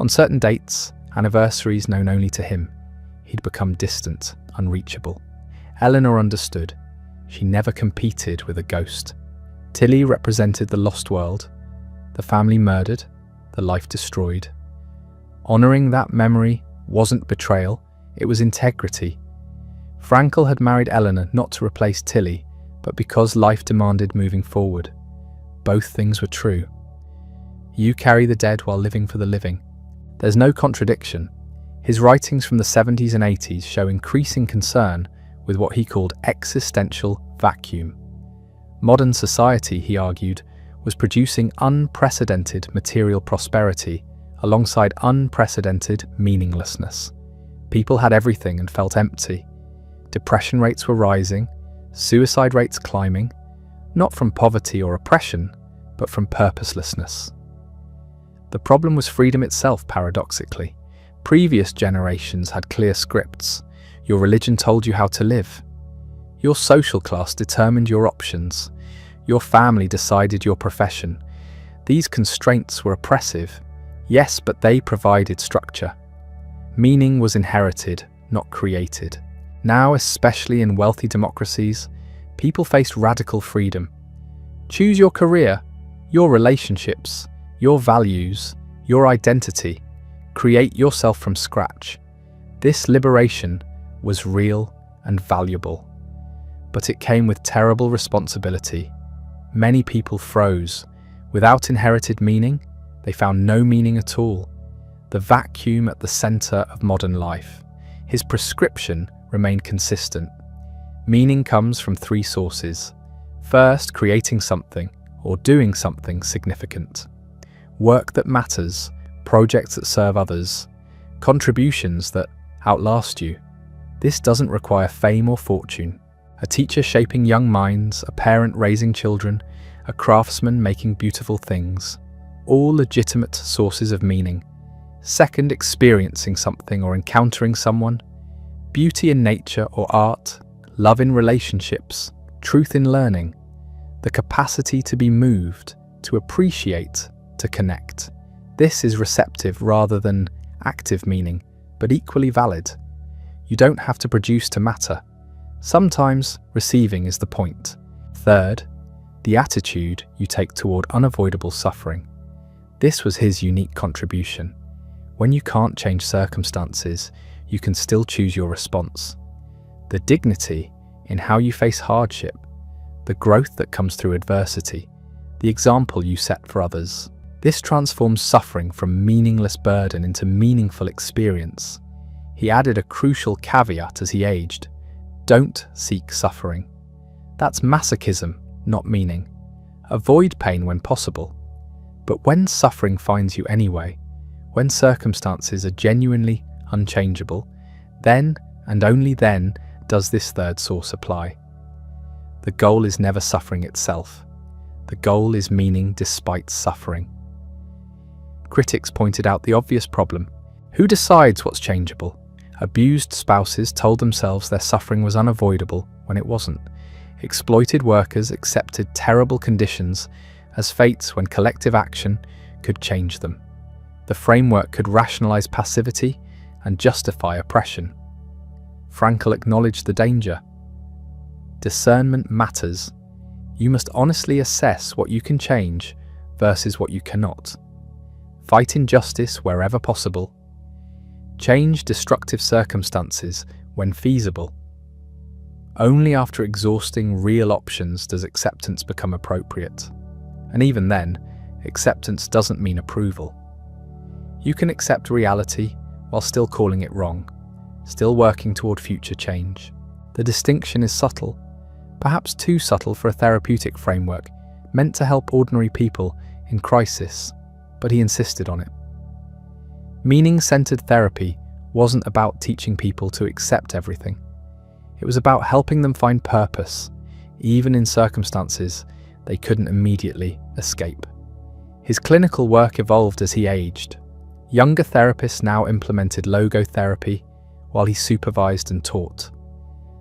On certain dates, anniversaries known only to him, he'd become distant, unreachable. Eleanor understood. She never competed with a ghost. Tilly represented the lost world, the family murdered, the life destroyed. Honoring that memory wasn't betrayal, it was integrity. Frankl had married Eleanor not to replace Tilly, but because life demanded moving forward. Both things were true. You carry the dead while living for the living. There's no contradiction. His writings from the 70s and 80s show increasing concern with what he called existential vacuum. Modern society, he argued, was producing unprecedented material prosperity alongside unprecedented meaninglessness. People had everything and felt empty. Depression rates were rising, suicide rates climbing, not from poverty or oppression, but from purposelessness. The problem was freedom itself, paradoxically. Previous generations had clear scripts. Your religion told you how to live. Your social class determined your options. Your family decided your profession. These constraints were oppressive, yes, but they provided structure. Meaning was inherited, not created. Now, especially in wealthy democracies, people faced radical freedom. Choose your career, your relationships, your values, your identity. Create yourself from scratch. This liberation was real and valuable. But it came with terrible responsibility. Many people froze. Without inherited meaning, they found no meaning at all. The vacuum at the center of modern life. His prescription remained consistent. Meaning comes from three sources. First, creating something or doing something significant. Work that matters, projects that serve others, contributions that outlast you. This doesn't require fame or fortune. A teacher shaping young minds, a parent raising children, a craftsman making beautiful things. All legitimate sources of meaning. Second, experiencing something or encountering someone. Beauty in nature or art, love in relationships, truth in learning. The capacity to be moved, to appreciate, to connect. This is receptive rather than active meaning, but equally valid. You don't have to produce to matter. Sometimes receiving is the point. Third, the attitude you take toward unavoidable suffering. This was his unique contribution. When you can't change circumstances, you can still choose your response. The dignity in how you face hardship, the growth that comes through adversity, the example you set for others. This transforms suffering from meaningless burden into meaningful experience. He added a crucial caveat as he aged. Don't seek suffering. That's masochism, not meaning. Avoid pain when possible. But when suffering finds you anyway, when circumstances are genuinely unchangeable, then and only then does this third source apply. The goal is never suffering itself. The goal is meaning despite suffering. Critics pointed out the obvious problem. Who decides what's changeable? Abused spouses told themselves their suffering was unavoidable when it wasn't. Exploited workers accepted terrible conditions as fates when collective action could change them. The framework could rationalize passivity and justify oppression. Frankl acknowledged the danger. Discernment matters. You must honestly assess what you can change versus what you cannot. Fight injustice wherever possible. Change destructive circumstances when feasible. Only after exhausting real options does acceptance become appropriate. And even then, acceptance doesn't mean approval. You can accept reality while still calling it wrong, still working toward future change. The distinction is subtle, perhaps too subtle for a therapeutic framework meant to help ordinary people in crisis, but he insisted on it. Meaning-centered therapy wasn't about teaching people to accept everything. It was about helping them find purpose, even in circumstances they couldn't immediately escape. His clinical work evolved as he aged. Younger therapists now implemented logotherapy while he supervised and taught.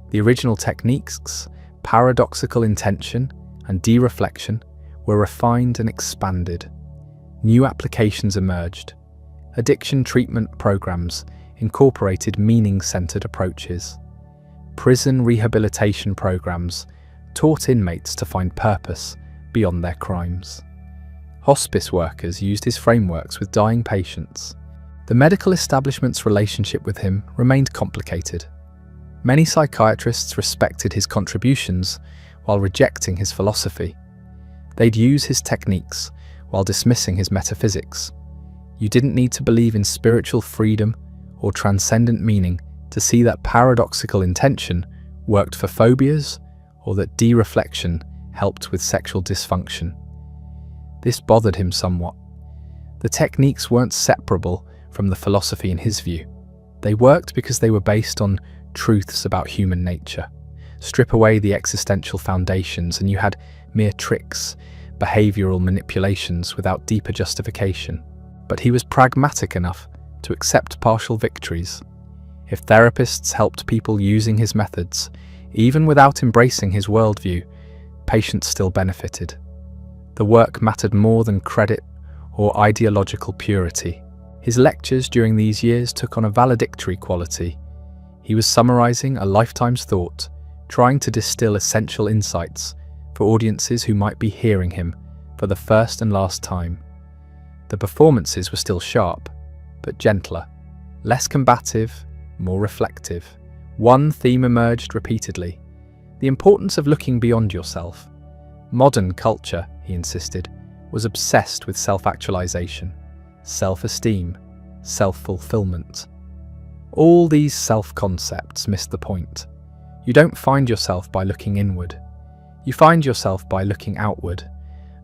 The original techniques, paradoxical intention and dereflection, were refined and expanded. New applications emerged. Addiction treatment programs incorporated meaning-centered approaches. Prison rehabilitation programs taught inmates to find purpose beyond their crimes. Hospice workers used his frameworks with dying patients. The medical establishment's relationship with him remained complicated. Many psychiatrists respected his contributions while rejecting his philosophy. They'd use his techniques while dismissing his metaphysics. You didn't need to believe in spiritual freedom or transcendent meaning to see that paradoxical intention worked for phobias or that dereflection helped with sexual dysfunction. This bothered him somewhat. The techniques weren't separable from the philosophy in his view. They worked because they were based on truths about human nature. Strip away the existential foundations and you had mere tricks, behavioral manipulations without deeper justification. But he was pragmatic enough to accept partial victories. If therapists helped people using his methods, even without embracing his worldview, patients still benefited. The work mattered more than credit or ideological purity. His lectures during these years took on a valedictory quality. He was summarizing a lifetime's thought, trying to distill essential insights for audiences who might be hearing him for the first and last time. The performances were still sharp, but gentler, less combative, more reflective. One theme emerged repeatedly: the importance of looking beyond yourself. Modern culture, he insisted, was obsessed with self-actualization, self-esteem, self-fulfillment. All these self-concepts miss the point. You don't find yourself by looking inward. You find yourself by looking outward,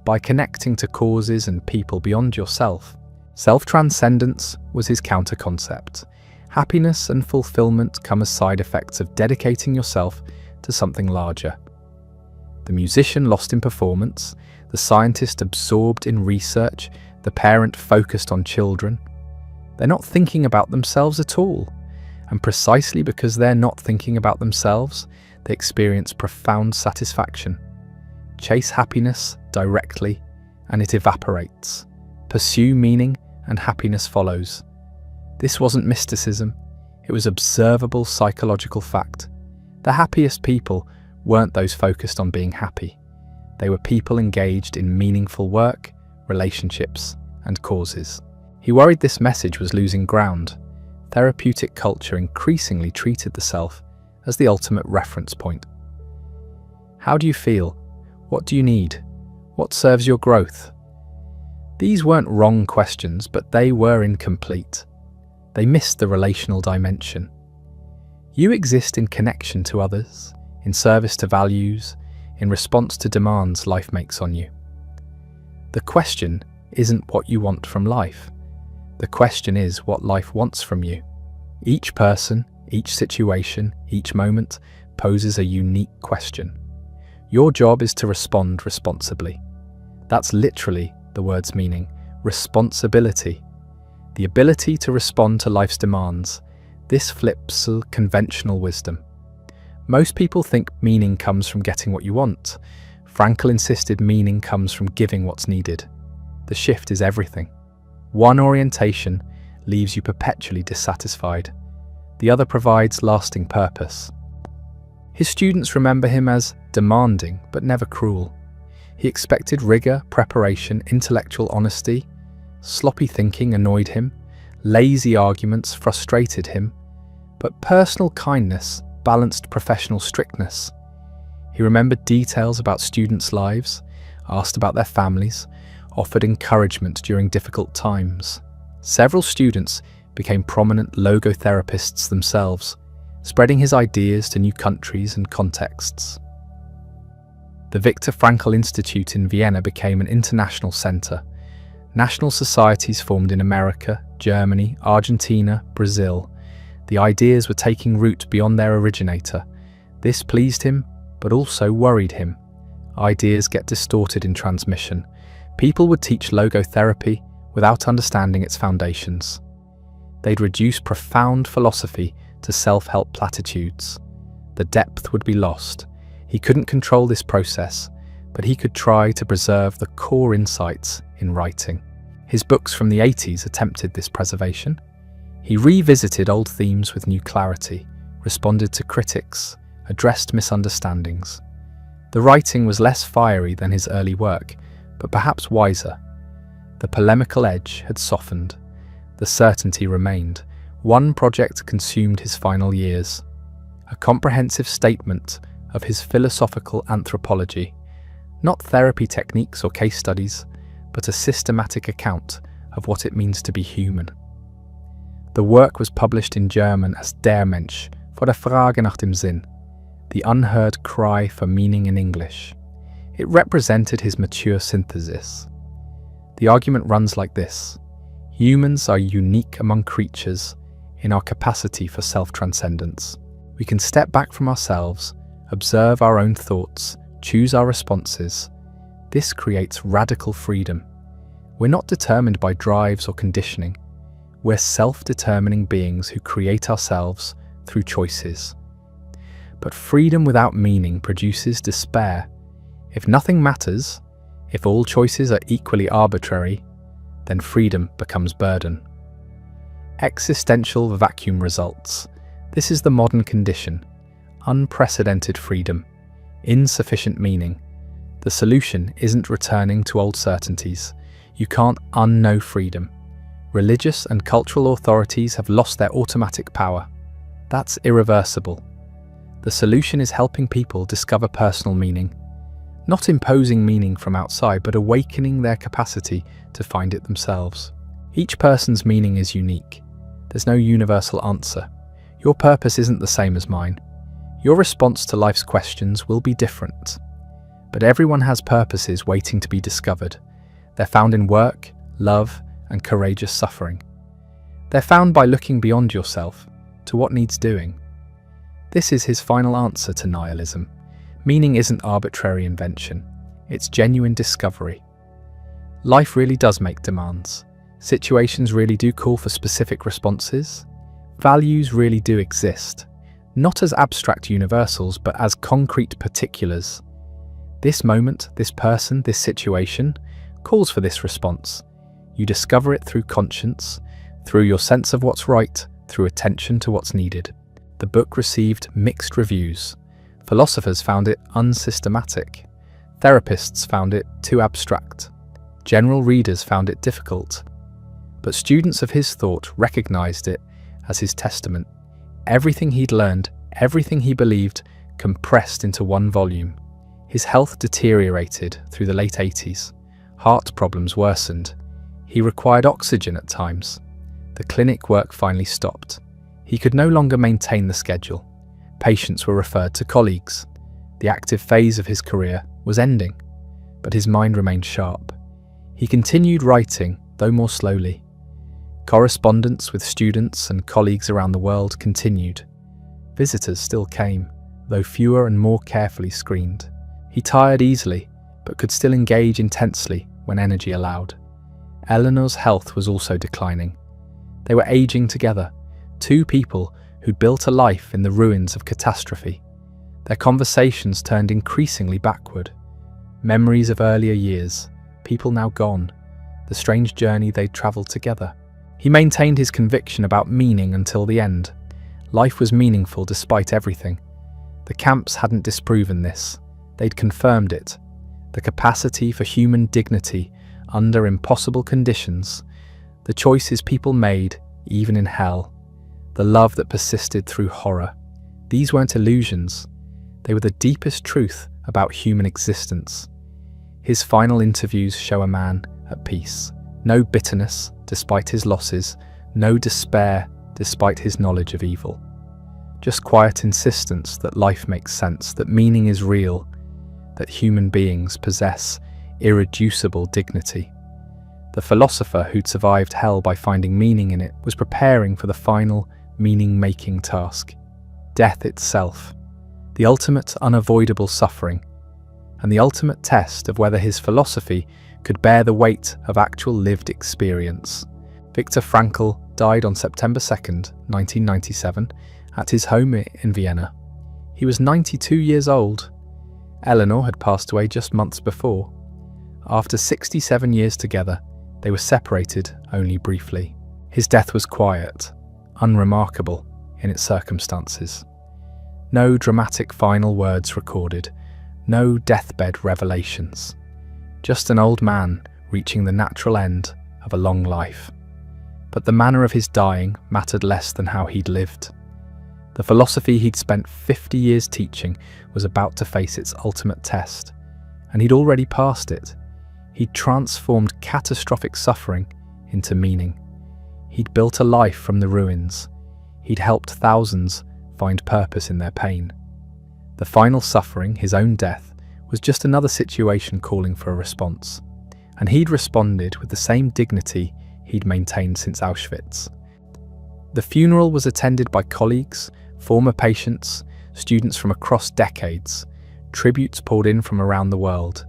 by connecting to causes and people beyond yourself. Self-transcendence was his counter-concept. Happiness and fulfillment come as side effects of dedicating yourself to something larger. The musician lost in performance, the scientist absorbed in research, the parent focused on children. They're not thinking about themselves at all. And precisely because they're not thinking about themselves, they experience profound satisfaction. Chase happiness directly, and it evaporates. Pursue meaning, and happiness follows. This wasn't mysticism, it was observable psychological fact. The happiest people weren't those focused on being happy. They were people engaged in meaningful work, relationships, and causes. He worried this message was losing ground. Therapeutic culture increasingly treated the self as the ultimate reference point. How do you feel? What do you need? What serves your growth? These weren't wrong questions, but they were incomplete. They missed the relational dimension. You exist in connection to others, in service to values, in response to demands life makes on you. The question isn't what you want from life. The question is what life wants from you. Each person, each situation, each moment poses a unique question. Your job is to respond responsibly. That's literally the word's meaning, responsibility. The ability to respond to life's demands. This flips conventional wisdom. Most people think meaning comes from getting what you want. Frankl insisted meaning comes from giving what's needed. The shift is everything. One orientation leaves you perpetually dissatisfied. The other provides lasting purpose. His students remember him as demanding but never cruel. He expected rigor, preparation, intellectual honesty. Sloppy thinking annoyed him. Lazy arguments frustrated him. But personal kindness balanced professional strictness. He remembered details about students' lives, asked about their families, offered encouragement during difficult times. Several students became prominent logotherapists themselves, spreading his ideas to new countries and contexts. The Viktor Frankl Institute in Vienna became an international centre. National societies formed in America, Germany, Argentina, Brazil. The ideas were taking root beyond their originator. This pleased him, but also worried him. Ideas get distorted in transmission. People would teach logotherapy without understanding its foundations. They'd reduce profound philosophy to self-help platitudes. The depth would be lost. He couldn't control this process, but he could try to preserve the core insights in writing. His books from the 80s attempted this preservation. He revisited old themes with new clarity, responded to critics, addressed misunderstandings. The writing was less fiery than his early work, but perhaps wiser. The polemical edge had softened. The certainty remained. One project consumed his final years. A comprehensive statement of his philosophical anthropology. Not therapy techniques or case studies, but a systematic account of what it means to be human. The work was published in German as Der Mensch, vor der Frage nach dem Sinn, the unheard cry for meaning in English. It represented his mature synthesis. The argument runs like this: humans are unique among creatures in our capacity for self-transcendence. We can step back from ourselves, observe our own thoughts, choose our responses. This creates radical freedom. We're not determined by drives or conditioning. We're self-determining beings who create ourselves through choices. But freedom without meaning produces despair. If nothing matters, if all choices are equally arbitrary, then freedom becomes burden. Existential vacuum results. This is the modern condition. Unprecedented freedom. Insufficient meaning. The solution isn't returning to old certainties. You can't unknow freedom. Religious and cultural authorities have lost their automatic power. That's irreversible. The solution is helping people discover personal meaning. Not imposing meaning from outside, but awakening their capacity to find it themselves. Each person's meaning is unique. There's no universal answer. Your purpose isn't the same as mine. Your response to life's questions will be different. But everyone has purposes waiting to be discovered. They're found in work, love, and courageous suffering. They're found by looking beyond yourself to what needs doing. This is his final answer to nihilism. Meaning isn't arbitrary invention. It's genuine discovery. Life really does make demands. Situations really do call for specific responses. Values really do exist. Not as abstract universals, but as concrete particulars. This moment, this person, this situation calls for this response. You discover it through conscience, through your sense of what's right, through attention to what's needed. The book received mixed reviews. Philosophers found it unsystematic. Therapists found it too abstract. General readers found it difficult. But students of his thought recognized it as his testament. Everything he'd learned, everything he believed, compressed into one volume. His health deteriorated through the late 80s. Heart problems worsened. He required oxygen at times. The clinic work finally stopped. He could no longer maintain the schedule. Patients were referred to colleagues. The active phase of his career was ending, but his mind remained sharp. He continued writing, though more slowly. Correspondence with students and colleagues around the world continued. Visitors still came, though fewer and more carefully screened. He tired easily, but could still engage intensely when energy allowed. Eleanor's health was also declining. They were aging together, two people who'd built a life in the ruins of catastrophe. Their conversations turned increasingly backward. Memories of earlier years, people now gone, the strange journey they'd travelled together. He maintained his conviction about meaning until the end. Life was meaningful despite everything. The camps hadn't disproven this. They'd confirmed it. The capacity for human dignity under impossible conditions, the choices people made, even in hell, the love that persisted through horror. These weren't illusions. They were the deepest truth about human existence. His final interviews show a man at peace. No bitterness, despite his losses. No despair, despite his knowledge of evil. just quiet insistence that life makes sense, that meaning is real, that human beings possess irreducible dignity. The philosopher who'd survived hell by finding meaning in it was preparing for the final meaning-making task, death itself, the ultimate unavoidable suffering, and the ultimate test of whether his philosophy could bear the weight of actual lived experience. Viktor Frankl died on September 2nd, 1997, at his home in Vienna. He was 92 years old. Eleanor had passed away just months before. After 67 years together, they were separated only briefly. His death was quiet, unremarkable in its circumstances. No dramatic final words recorded, no deathbed revelations. Just an old man reaching the natural end of a long life. But the manner of his dying mattered less than how he'd lived. The philosophy he'd spent 50 years teaching was about to face its ultimate test, and he'd already passed it. He'd transformed catastrophic suffering into meaning. He'd built a life from the ruins. He'd helped thousands find purpose in their pain. The final suffering, his own death, was just another situation calling for a response, and he'd responded with the same dignity he'd maintained since Auschwitz. The funeral was attended by colleagues, former patients, students from across decades. Tributes poured in from around the world.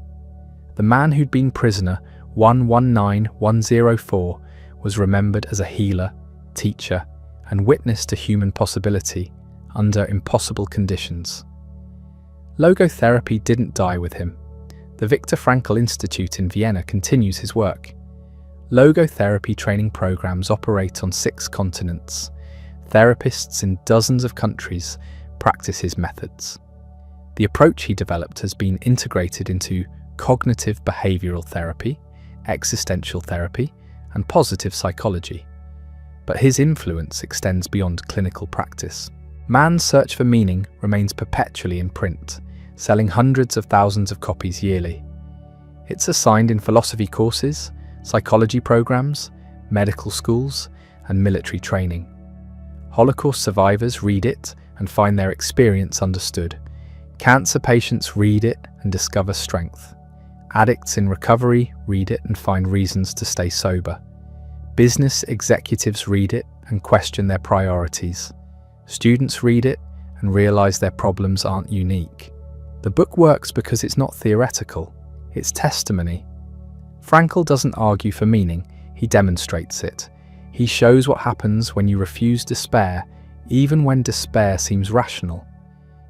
The man who'd been prisoner 119104 was remembered as a healer, teacher, and witness to human possibility under impossible conditions. Logotherapy didn't die with him. The Viktor Frankl Institute in Vienna continues his work. Logotherapy training programs operate on 6 continents. Therapists in dozens of countries practice his methods. The approach he developed has been integrated into cognitive behavioral therapy, existential therapy, and positive psychology. But his influence extends beyond clinical practice. Man's search for meaning remains perpetually in print, selling hundreds of thousands of copies yearly. It's assigned in philosophy courses, psychology programs, medical schools, and military training. Holocaust survivors read it and find their experience understood. Cancer patients read it and discover strength. Addicts in recovery read it and find reasons to stay sober. Business executives read it and question their priorities. Students read it and realize their problems aren't unique. The book works because it's not theoretical, it's testimony. Frankl doesn't argue for meaning, he demonstrates it. He shows what happens when you refuse despair, even when despair seems rational.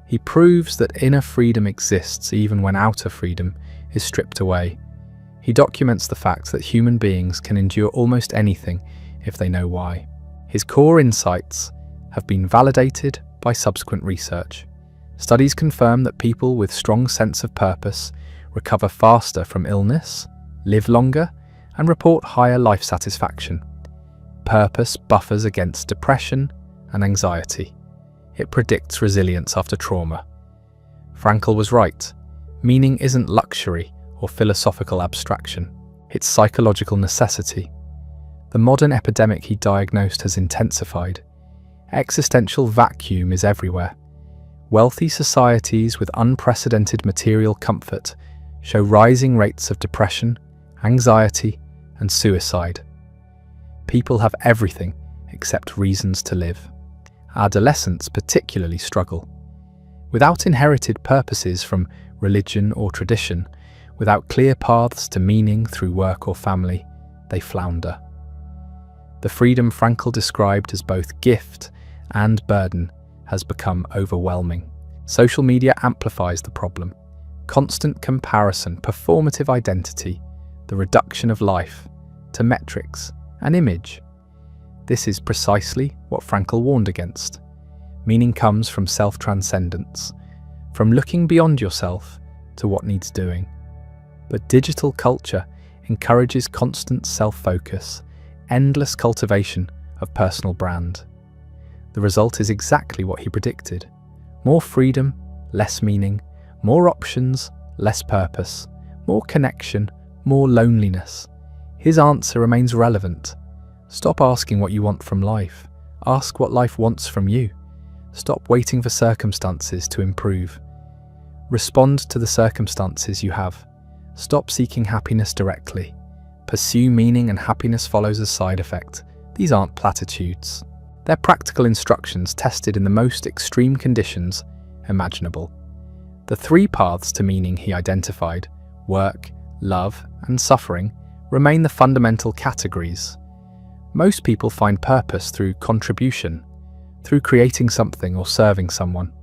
He proves that inner freedom exists even when outer freedom is stripped away. He documents the fact that human beings can endure almost anything if they know why. His core insights have been validated by subsequent research. Studies confirm that people with strong sense of purpose recover faster from illness, live longer, and report higher life satisfaction. Purpose buffers against depression and anxiety. It predicts resilience after trauma. Frankl was right. Meaning isn't luxury or philosophical abstraction. It's psychological necessity. The modern epidemic he diagnosed has intensified. Existential vacuum is everywhere. Wealthy societies with unprecedented material comfort show rising rates of depression, anxiety, and suicide. People have everything except reasons to live. Adolescents particularly struggle. Without inherited purposes from religion or tradition, without clear paths to meaning through work or family, they flounder. The freedom Frankl described as both gift and burden has become overwhelming. Social media amplifies the problem. Constant comparison, performative identity, the reduction of life to metrics and image. This is precisely what Frankl warned against. Meaning comes from self-transcendence, from looking beyond yourself to what needs doing. But digital culture encourages constant self-focus, endless cultivation of personal brand. The result is exactly what he predicted. More freedom, less meaning, more options, less purpose, more connection, more loneliness. His answer remains relevant. Stop asking what you want from life. Ask what life wants from you. Stop waiting for circumstances to improve. Respond to the circumstances you have. Stop seeking happiness directly. Pursue meaning, and happiness follows as side effect. These aren't platitudes. They're practical instructions tested in the most extreme conditions imaginable. The 3 paths to meaning he identified, work, love, and suffering, remain the fundamental categories. Most people find purpose through contribution, through creating something or serving someone.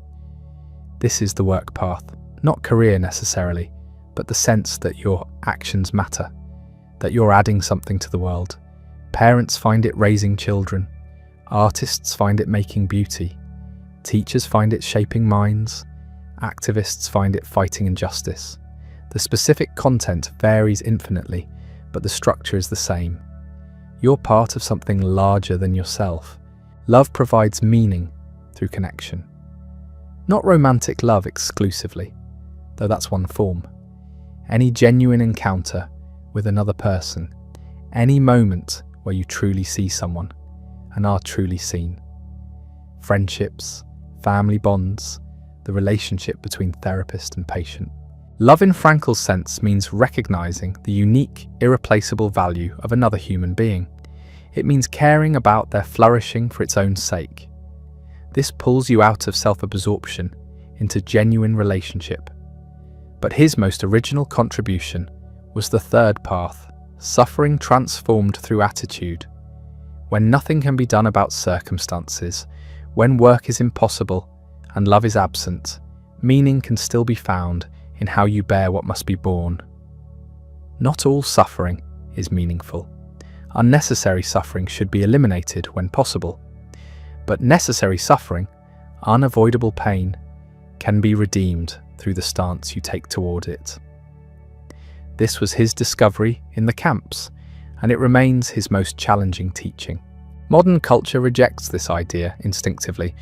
This is the work path, not career necessarily, but the sense that your actions matter, that you're adding something to the world. Parents find it raising children. Artists find it making beauty. Teachers find it shaping minds. Activists find it fighting injustice. The specific content varies infinitely, but the structure is the same. You're part of something larger than yourself. Love provides meaning through connection. Not romantic love exclusively, though that's one form. Any genuine encounter with another person, any moment where you truly see someone and are truly seen. Friendships, family bonds, the relationship between therapist and patient. Love in Frankl's sense means recognizing the unique, irreplaceable value of another human being. It means caring about their flourishing for its own sake. This pulls you out of self-absorption into genuine relationship. But his most original contribution was the 3rd path, suffering transformed through attitude. When nothing can be done about circumstances, when work is impossible and love is absent, meaning can still be found in how you bear what must be borne. Not all suffering is meaningful. Unnecessary suffering should be eliminated when possible. But necessary suffering, unavoidable pain, can be redeemed through the stance you take toward it. This was his discovery in the camps, and it remains his most challenging teaching. Modern culture rejects this idea instinctively.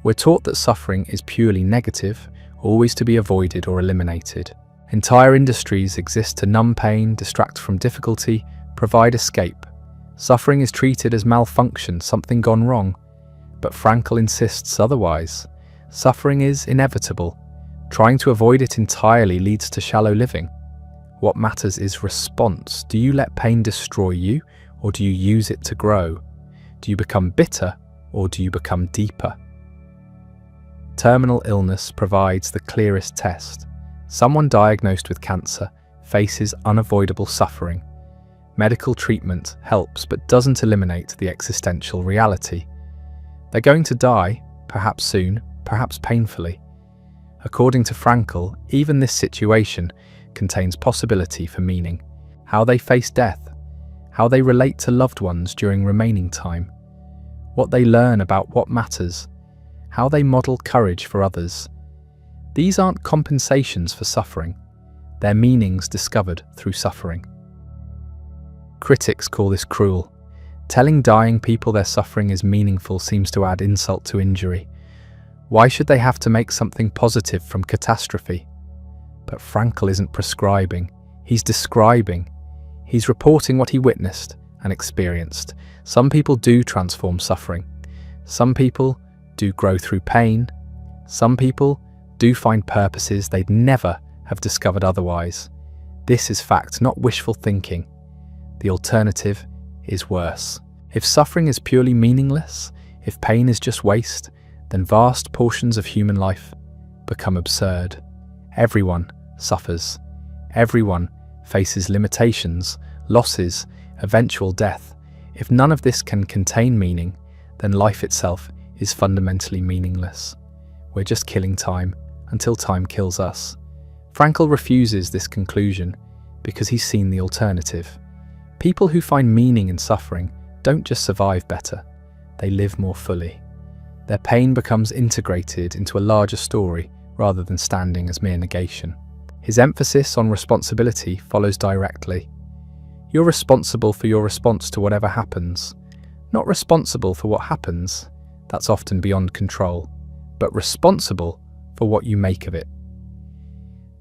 We're taught that suffering is purely negative, always to be avoided or eliminated. Entire industries exist to numb pain, distract from difficulty, provide escape. Suffering is treated as malfunction, something gone wrong. But Frankl insists otherwise. Suffering is inevitable. Trying to avoid it entirely leads to shallow living. What matters is response. Do you let pain destroy you, or do you use it to grow? Do you become bitter, or do you become deeper? Terminal illness provides the clearest test. Someone diagnosed with cancer faces unavoidable suffering. Medical treatment helps but doesn't eliminate the existential reality. They're going to die, perhaps soon, perhaps painfully. According to Frankl, even this situation contains possibility for meaning. How they face death, how they relate to loved ones during remaining time, what they learn about what matters, how they model courage for others. These aren't compensations for suffering. They're meanings discovered through suffering. Critics call this cruel. Telling dying people their suffering is meaningful seems to add insult to injury. Why should they have to make something positive from catastrophe? But Frankl isn't prescribing, he's describing. He's reporting what he witnessed and experienced. Some people do transform suffering. Some people do grow through pain. Some people do find purposes they'd never have discovered otherwise. This is fact, not wishful thinking. The alternative is worse. If suffering is purely meaningless, if pain is just waste, then vast portions of human life become absurd. Everyone suffers. Everyone faces limitations, losses, eventual death. If none of this can contain meaning, then life itself is fundamentally meaningless. We're just killing time until time kills us. Frankl refuses this conclusion because he's seen the alternative. People who find meaning in suffering don't just survive better, they live more fully. Their pain becomes integrated into a larger story rather than standing as mere negation. His emphasis on responsibility follows directly. You're responsible for your response to whatever happens. Not responsible for what happens, that's often beyond control, but responsible for what you make of it.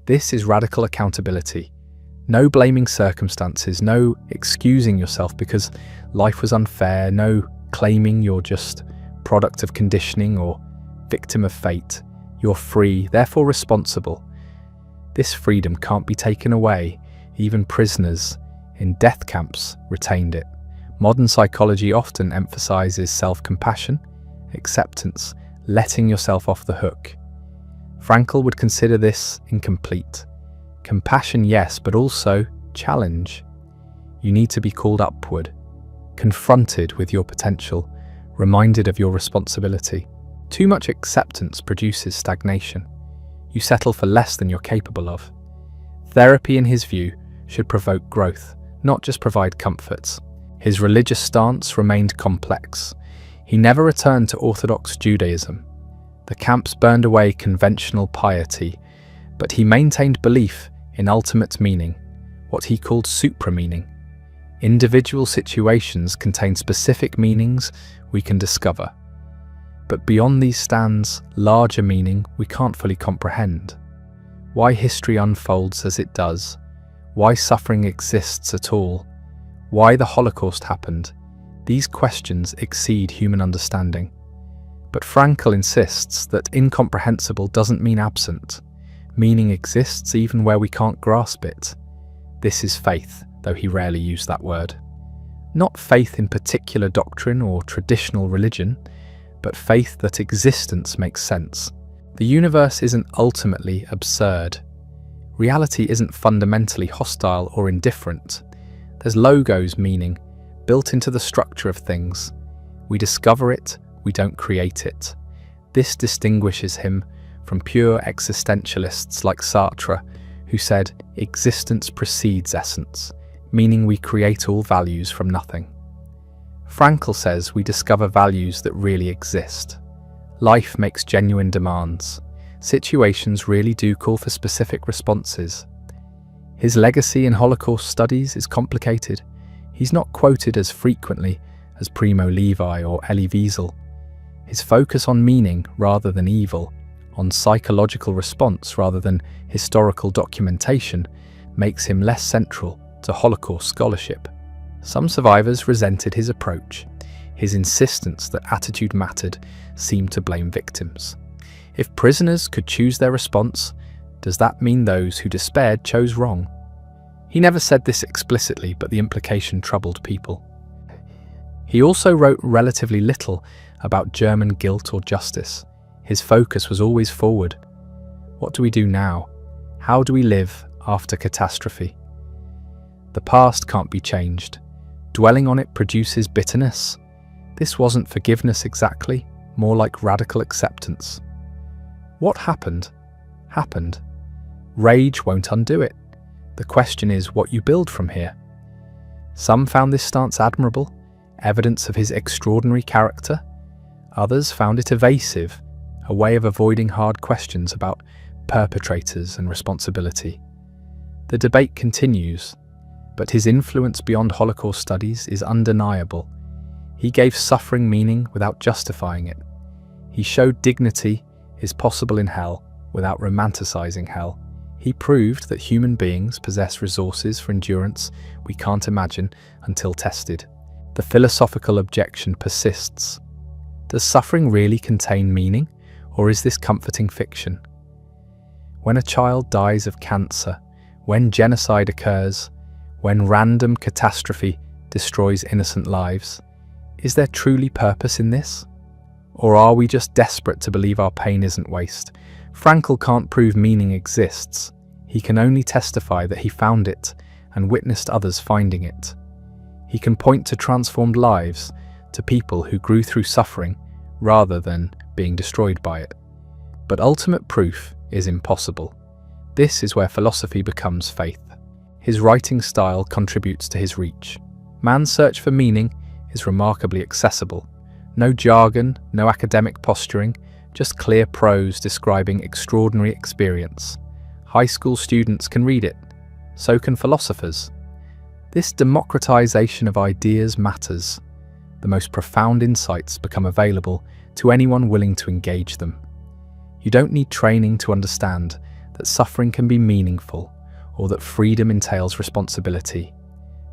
This is radical accountability. No blaming circumstances, no excusing yourself because life was unfair, no claiming you're just product of conditioning or victim of fate. You're free, therefore responsible. This freedom can't be taken away. Even prisoners in death camps retained it. Modern psychology often emphasizes self-compassion, acceptance, letting yourself off the hook. Frankl would consider this incomplete. Compassion, yes, but also challenge. You need to be called upward, confronted with your potential, reminded of your responsibility. Too much acceptance produces stagnation. You settle for less than you're capable of. Therapy, in his view, should provoke growth, not just provide comforts. His religious stance remained complex. He never returned to Orthodox Judaism. The camps burned away conventional piety, but he maintained belief in ultimate meaning, what he called supra-meaning. Individual situations contain specific meanings we can discover. But beyond these stands larger meaning we can't fully comprehend. Why history unfolds as it does, why suffering exists at all, why the Holocaust happened, these questions exceed human understanding. But Frankl insists that incomprehensible doesn't mean absent. Meaning exists even where we can't grasp it. This is faith, though he rarely used that word. Not faith in particular doctrine or traditional religion, but faith that existence makes sense. The universe isn't ultimately absurd. Reality isn't fundamentally hostile or indifferent. There's logos meaning, built into the structure of things. We discover it, we don't create it. This distinguishes him from pure existentialists like Sartre, who said existence precedes essence, meaning we create all values from nothing. Frankl says we discover values that really exist. Life makes genuine demands. Situations really do call for specific responses. His legacy in Holocaust studies is complicated. He's not quoted as frequently as Primo Levi or Elie Wiesel. His focus on meaning rather than evil, on psychological response rather than historical documentation, makes him less central to Holocaust scholarship. Some survivors resented his approach. His insistence that attitude mattered seemed to blame victims. If prisoners could choose their response, does that mean those who despaired chose wrong? He never said this explicitly, but the implication troubled people. He also wrote relatively little about German guilt or justice. His focus was always forward. What do we do now? How do we live after catastrophe? The past can't be changed. Dwelling on it produces bitterness. This wasn't forgiveness exactly, more like radical acceptance. What happened? Happened. Rage won't undo it. The question is what you build from here. Some found this stance admirable, evidence of his extraordinary character. Others found it evasive, a way of avoiding hard questions about perpetrators and responsibility. The debate continues, but his influence beyond Holocaust studies is undeniable. He gave suffering meaning without justifying it. He showed dignity is possible in hell without romanticizing hell. He proved that human beings possess resources for endurance we can't imagine until tested. The philosophical objection persists. Does suffering really contain meaning, or is this comforting fiction? When a child dies of cancer, when genocide occurs, when random catastrophe destroys innocent lives, is there truly purpose in this? Or are we just desperate to believe our pain isn't waste? Frankl can't prove meaning exists. He can only testify that he found it and witnessed others finding it. He can point to transformed lives, to people who grew through suffering rather than being destroyed by it. But ultimate proof is impossible. This is where philosophy becomes faith. His writing style contributes to his reach. Man's search for meaning is remarkably accessible. No jargon, no academic posturing, just clear prose describing extraordinary experience. High school students can read it. So can philosophers. This democratization of ideas matters. The most profound insights become available to anyone willing to engage them. You don't need training to understand that suffering can be meaningful, or that freedom entails responsibility.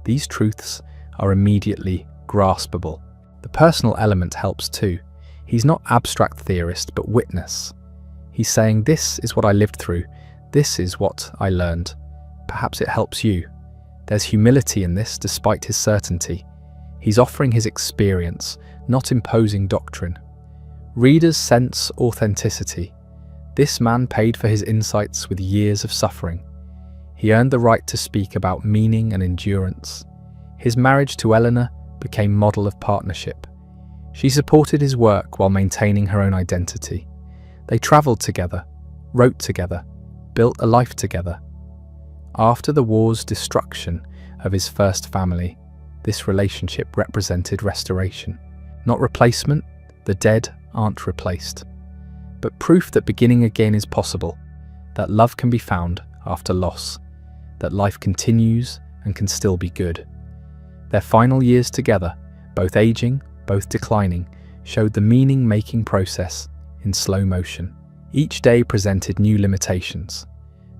These truths are immediately graspable. The personal element helps too. He's not abstract theorist, but witness. He's saying, this is what I lived through, this is what I learned. Perhaps it helps you. There's humility in this despite his certainty. He's offering his experience, not imposing doctrine. Readers sense authenticity. This man paid for his insights with years of suffering. He earned the right to speak about meaning and endurance. His marriage to Eleanor became a model of partnership. She supported his work while maintaining her own identity. They travelled together, wrote together, built a life together. After the war's destruction of his first family, this relationship represented restoration. Not replacement, the dead aren't replaced. But proof that beginning again is possible, that love can be found after loss, that life continues and can still be good. Their final years together, both aging, both declining, showed the meaning-making process in slow motion. Each day presented new limitations.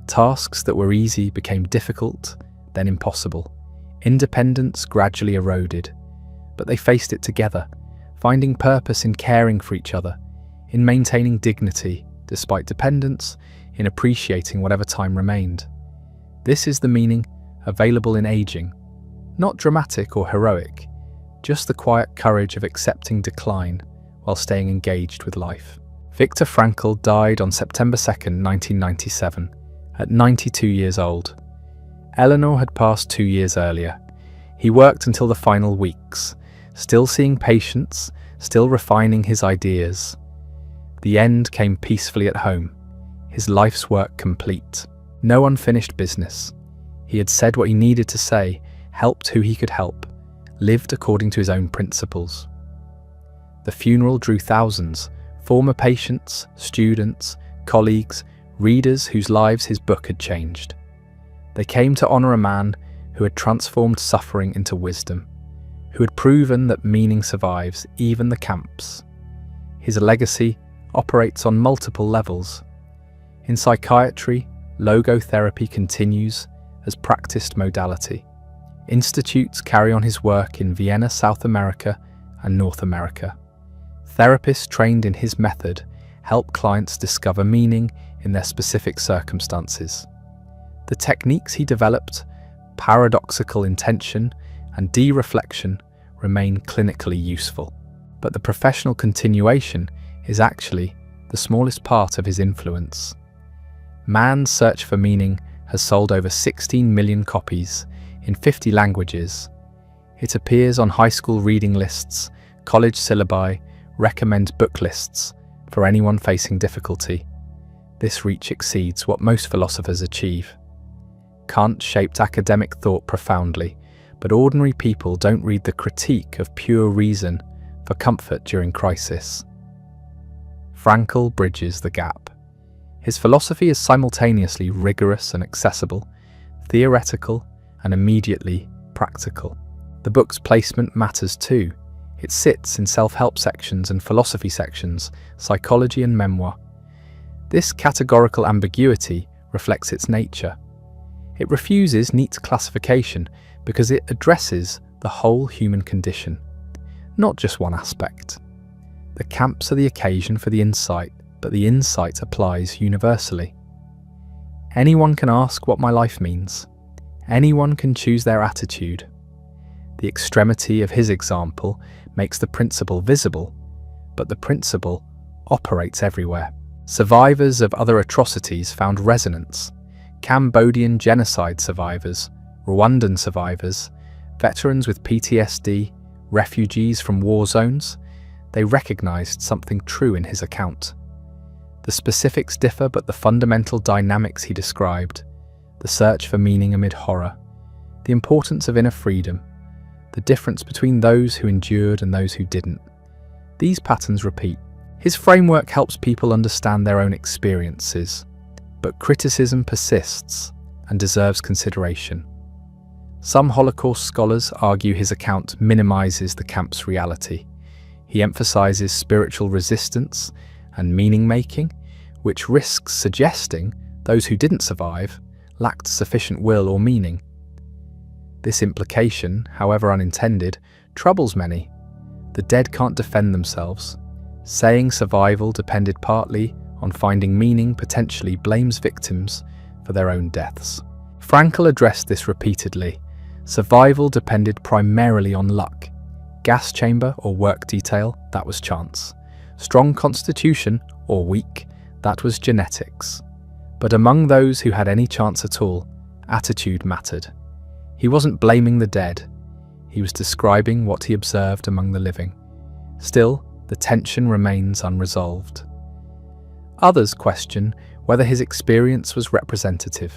Tasks that were easy became difficult, then impossible. Independence gradually eroded, but they faced it together, finding purpose in caring for each other, in maintaining dignity despite dependence, in appreciating whatever time remained. This is the meaning available in aging, not dramatic or heroic, just the quiet courage of accepting decline while staying engaged with life. Viktor Frankl died on September 2nd, 1997, at 92 years old. Eleanor had passed 2 years earlier. He worked until the final weeks, still seeing patients, still refining his ideas. The end came peacefully at home, his life's work complete. No unfinished business. He had said what he needed to say, helped who he could help, lived according to his own principles. The funeral drew thousands, former patients, students, colleagues, readers whose lives his book had changed. They came to honour a man who had transformed suffering into wisdom, who had proven that meaning survives even the camps. His legacy operates on multiple levels. In psychiatry, logotherapy continues as practiced modality. Institutes carry on his work in Vienna, South America, and North America. Therapists trained in his method help clients discover meaning in their specific circumstances. The techniques he developed, paradoxical intention and de-reflection, remain clinically useful. But the professional continuation is actually the smallest part of his influence. Man's Search for Meaning has sold over 16 million copies in 50 languages. It appears on high school reading lists, college syllabi, recommend book lists for anyone facing difficulty. This reach exceeds what most philosophers achieve. Kant shaped academic thought profoundly, but ordinary people don't read the critique of pure reason for comfort during crisis. Frankl bridges the gap. His philosophy is simultaneously rigorous and accessible, theoretical and immediately practical. The book's placement matters too. It sits in self-help sections and philosophy sections, psychology and memoir. This categorical ambiguity reflects its nature. It refuses neat classification because it addresses the whole human condition, not just one aspect. The camps are the occasion for the insight, but the insight applies universally. Anyone can ask what my life means. Anyone can choose their attitude. The extremity of his example makes the principle visible, but the principle operates everywhere. Survivors of other atrocities found resonance. Cambodian genocide survivors, Rwandan survivors, veterans with PTSD, refugees from war zones, they recognized something true in his account. The specifics differ, but the fundamental dynamics he described, the search for meaning amid horror, the importance of inner freedom, the difference between those who endured and those who didn't. These patterns repeat. His framework helps people understand their own experiences, but criticism persists and deserves consideration. Some Holocaust scholars argue his account minimizes the camp's reality. He emphasizes spiritual resistance and meaning-making, which risks suggesting those who didn't survive lacked sufficient will or meaning. This implication, however unintended, troubles many. The dead can't defend themselves. Saying survival depended partly on finding meaning potentially blames victims for their own deaths. Frankl addressed this repeatedly. Survival depended primarily on luck. Gas chamber or work detail, that was chance. Strong constitution or weak, that was genetics. But among those who had any chance at all, attitude mattered. He wasn't blaming the dead. He was describing what he observed among the living. Still, the tension remains unresolved. Others question whether his experience was representative.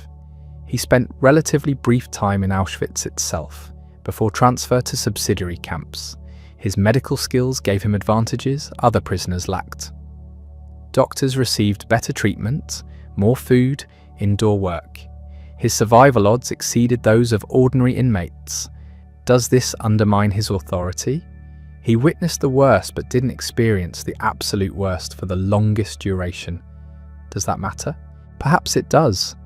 He spent relatively brief time in Auschwitz itself, before transfer to subsidiary camps. His medical skills gave him advantages other prisoners lacked. Doctors received better treatment, more food, indoor work. His survival odds exceeded those of ordinary inmates. Does this undermine his authority? He witnessed the worst but didn't experience the absolute worst for the longest duration. Does that matter? Perhaps it does.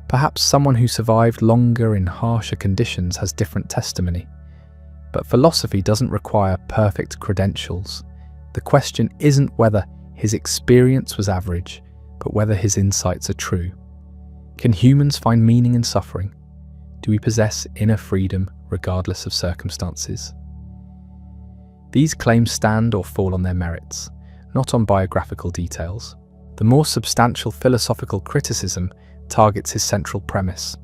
Perhaps someone who survived longer in harsher conditions has different testimony. But philosophy doesn't require perfect credentials. The question isn't whether his experience was average, but whether his insights are true. Can humans find meaning in suffering? Do we possess inner freedom regardless of circumstances? These claims stand or fall on their merits, not on biographical details. The more substantial philosophical criticism targets his central premise.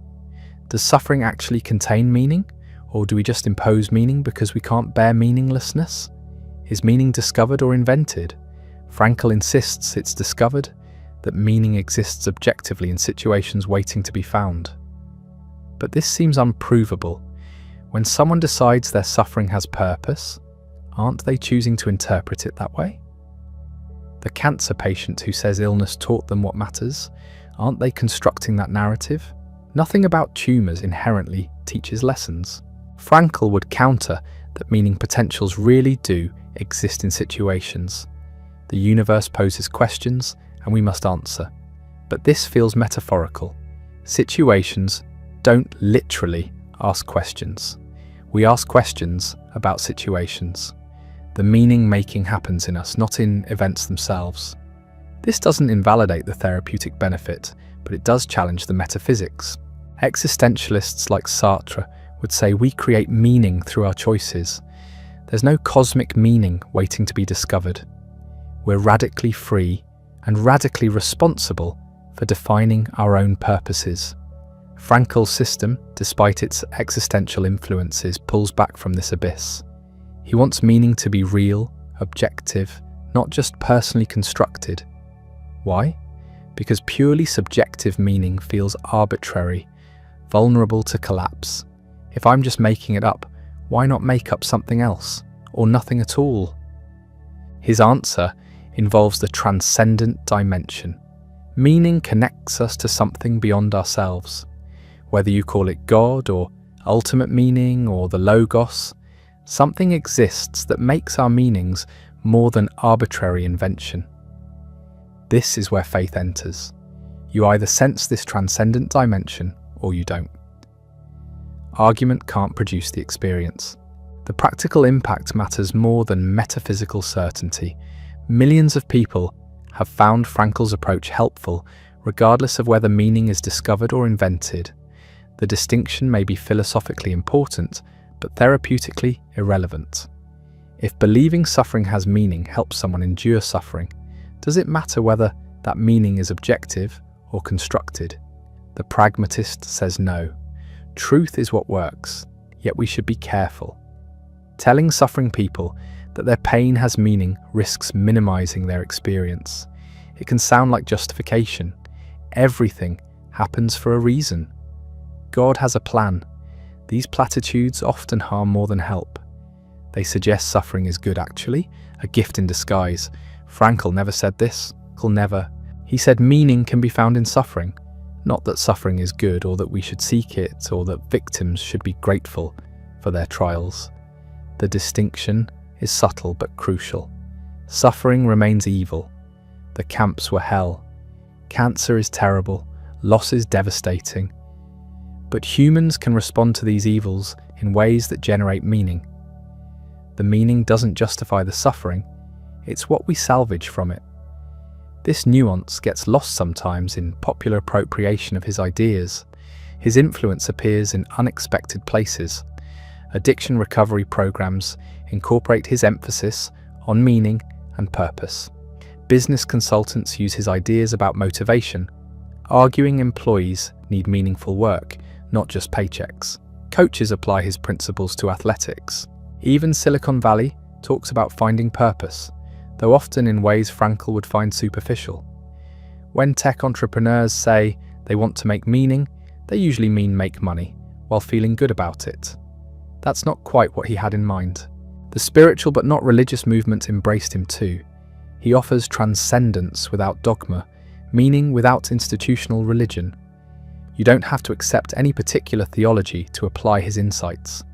Does suffering actually contain meaning, or do we just impose meaning because we can't bear meaninglessness? Is meaning discovered or invented? Frankl insists it's discovered, that meaning exists objectively in situations waiting to be found. But this seems unprovable. When someone decides their suffering has purpose, aren't they choosing to interpret it that way? The cancer patient who says illness taught them what matters, aren't they constructing that narrative? Nothing about tumours inherently teaches lessons. Frankl would counter that meaning potentials really do exist in situations. The universe poses questions, and we must answer. But this feels metaphorical. Situations don't literally ask questions. We ask questions about situations. The meaning-making happens in us, not in events themselves. This doesn't invalidate the therapeutic benefit, but it does challenge the metaphysics. Existentialists like Sartre would say we create meaning through our choices. There's no cosmic meaning waiting to be discovered. We're radically free and radically responsible for defining our own purposes. Frankl's system, despite its existential influences, pulls back from this abyss. He wants meaning to be real, objective, not just personally constructed. Why? Because purely subjective meaning feels arbitrary, vulnerable to collapse. If I'm just making it up, why not make up something else, or nothing at all? His answer involves the transcendent dimension. Meaning connects us to something beyond ourselves. Whether you call it God or ultimate meaning or the Logos, something exists that makes our meanings more than arbitrary invention. This is where faith enters. You either sense this transcendent dimension or you don't. Argument can't produce the experience. The practical impact matters more than metaphysical certainty. Millions of people have found Frankl's approach helpful, regardless of whether meaning is discovered or invented. The distinction may be philosophically important, but therapeutically irrelevant. If believing suffering has meaning helps someone endure suffering, does it matter whether that meaning is objective or constructed? The pragmatist says no. Truth is what works, yet we should be careful. Telling suffering people that their pain has meaning risks minimizing their experience. It can sound like justification. Everything happens for a reason. God has a plan. These platitudes often harm more than help. They suggest suffering is good actually, a gift in disguise. Frankl never said this. He said meaning can be found in suffering. Not that suffering is good or that we should seek it or that victims should be grateful for their trials. The distinction is subtle but crucial. Suffering remains evil. The camps were hell. Cancer is terrible. Loss is devastating. But humans can respond to these evils in ways that generate meaning. The meaning doesn't justify the suffering. it's what we salvage from it. This nuance gets lost sometimes in popular appropriation of his ideas. His influence appears in unexpected places. Addiction recovery programs incorporate his emphasis on meaning and purpose. Business consultants use his ideas about motivation, arguing employees need meaningful work, not just paychecks. Coaches apply his principles to athletics. Even Silicon Valley talks about finding purpose, though often in ways Frankl would find superficial. When tech entrepreneurs say they want to make meaning, they usually mean make money, while feeling good about it. That's not quite what he had in mind. The spiritual but not religious movement embraced him too. He offers transcendence without dogma, meaning without institutional religion. You don't have to accept any particular theology to apply his insights.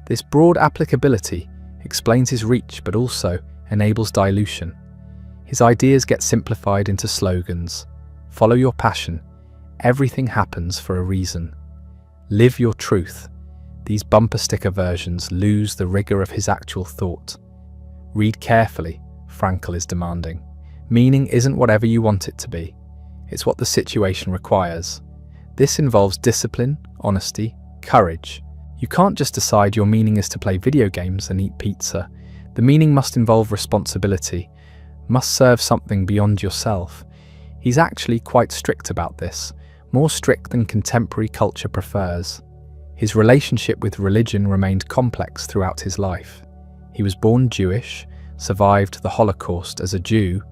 This broad applicability explains his reach but also enables dilution. His ideas get simplified into slogans. Follow your passion. Everything happens for a reason. Live your truth. These bumper sticker versions lose the rigor of his actual thought. Read carefully, Frankl is demanding. Meaning isn't whatever you want it to be. It's what the situation requires. This involves discipline, honesty, courage. You can't just decide your meaning is to play video games and eat pizza. The meaning must involve responsibility, must serve something beyond yourself. He's actually quite strict about this, more strict than contemporary culture prefers. His relationship with religion remained complex throughout his life. He was born Jewish, survived the Holocaust as a Jew,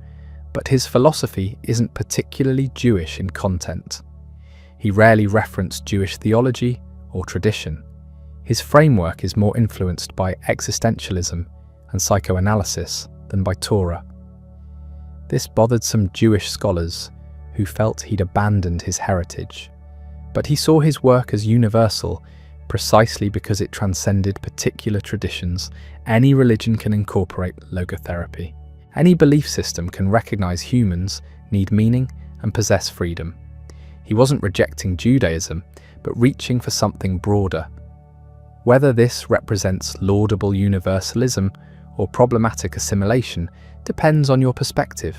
but his philosophy isn't particularly Jewish in content. He rarely referenced Jewish theology or tradition. His framework is more influenced by existentialism and psychoanalysis than by Torah. This bothered some Jewish scholars who felt he'd abandoned his heritage. But he saw his work as universal precisely because it transcended particular traditions. Any religion can incorporate logotherapy. Any belief system can recognize humans need meaning and possess freedom. He wasn't rejecting Judaism, but reaching for something broader. Whether this represents laudable universalism or problematic assimilation depends on your perspective.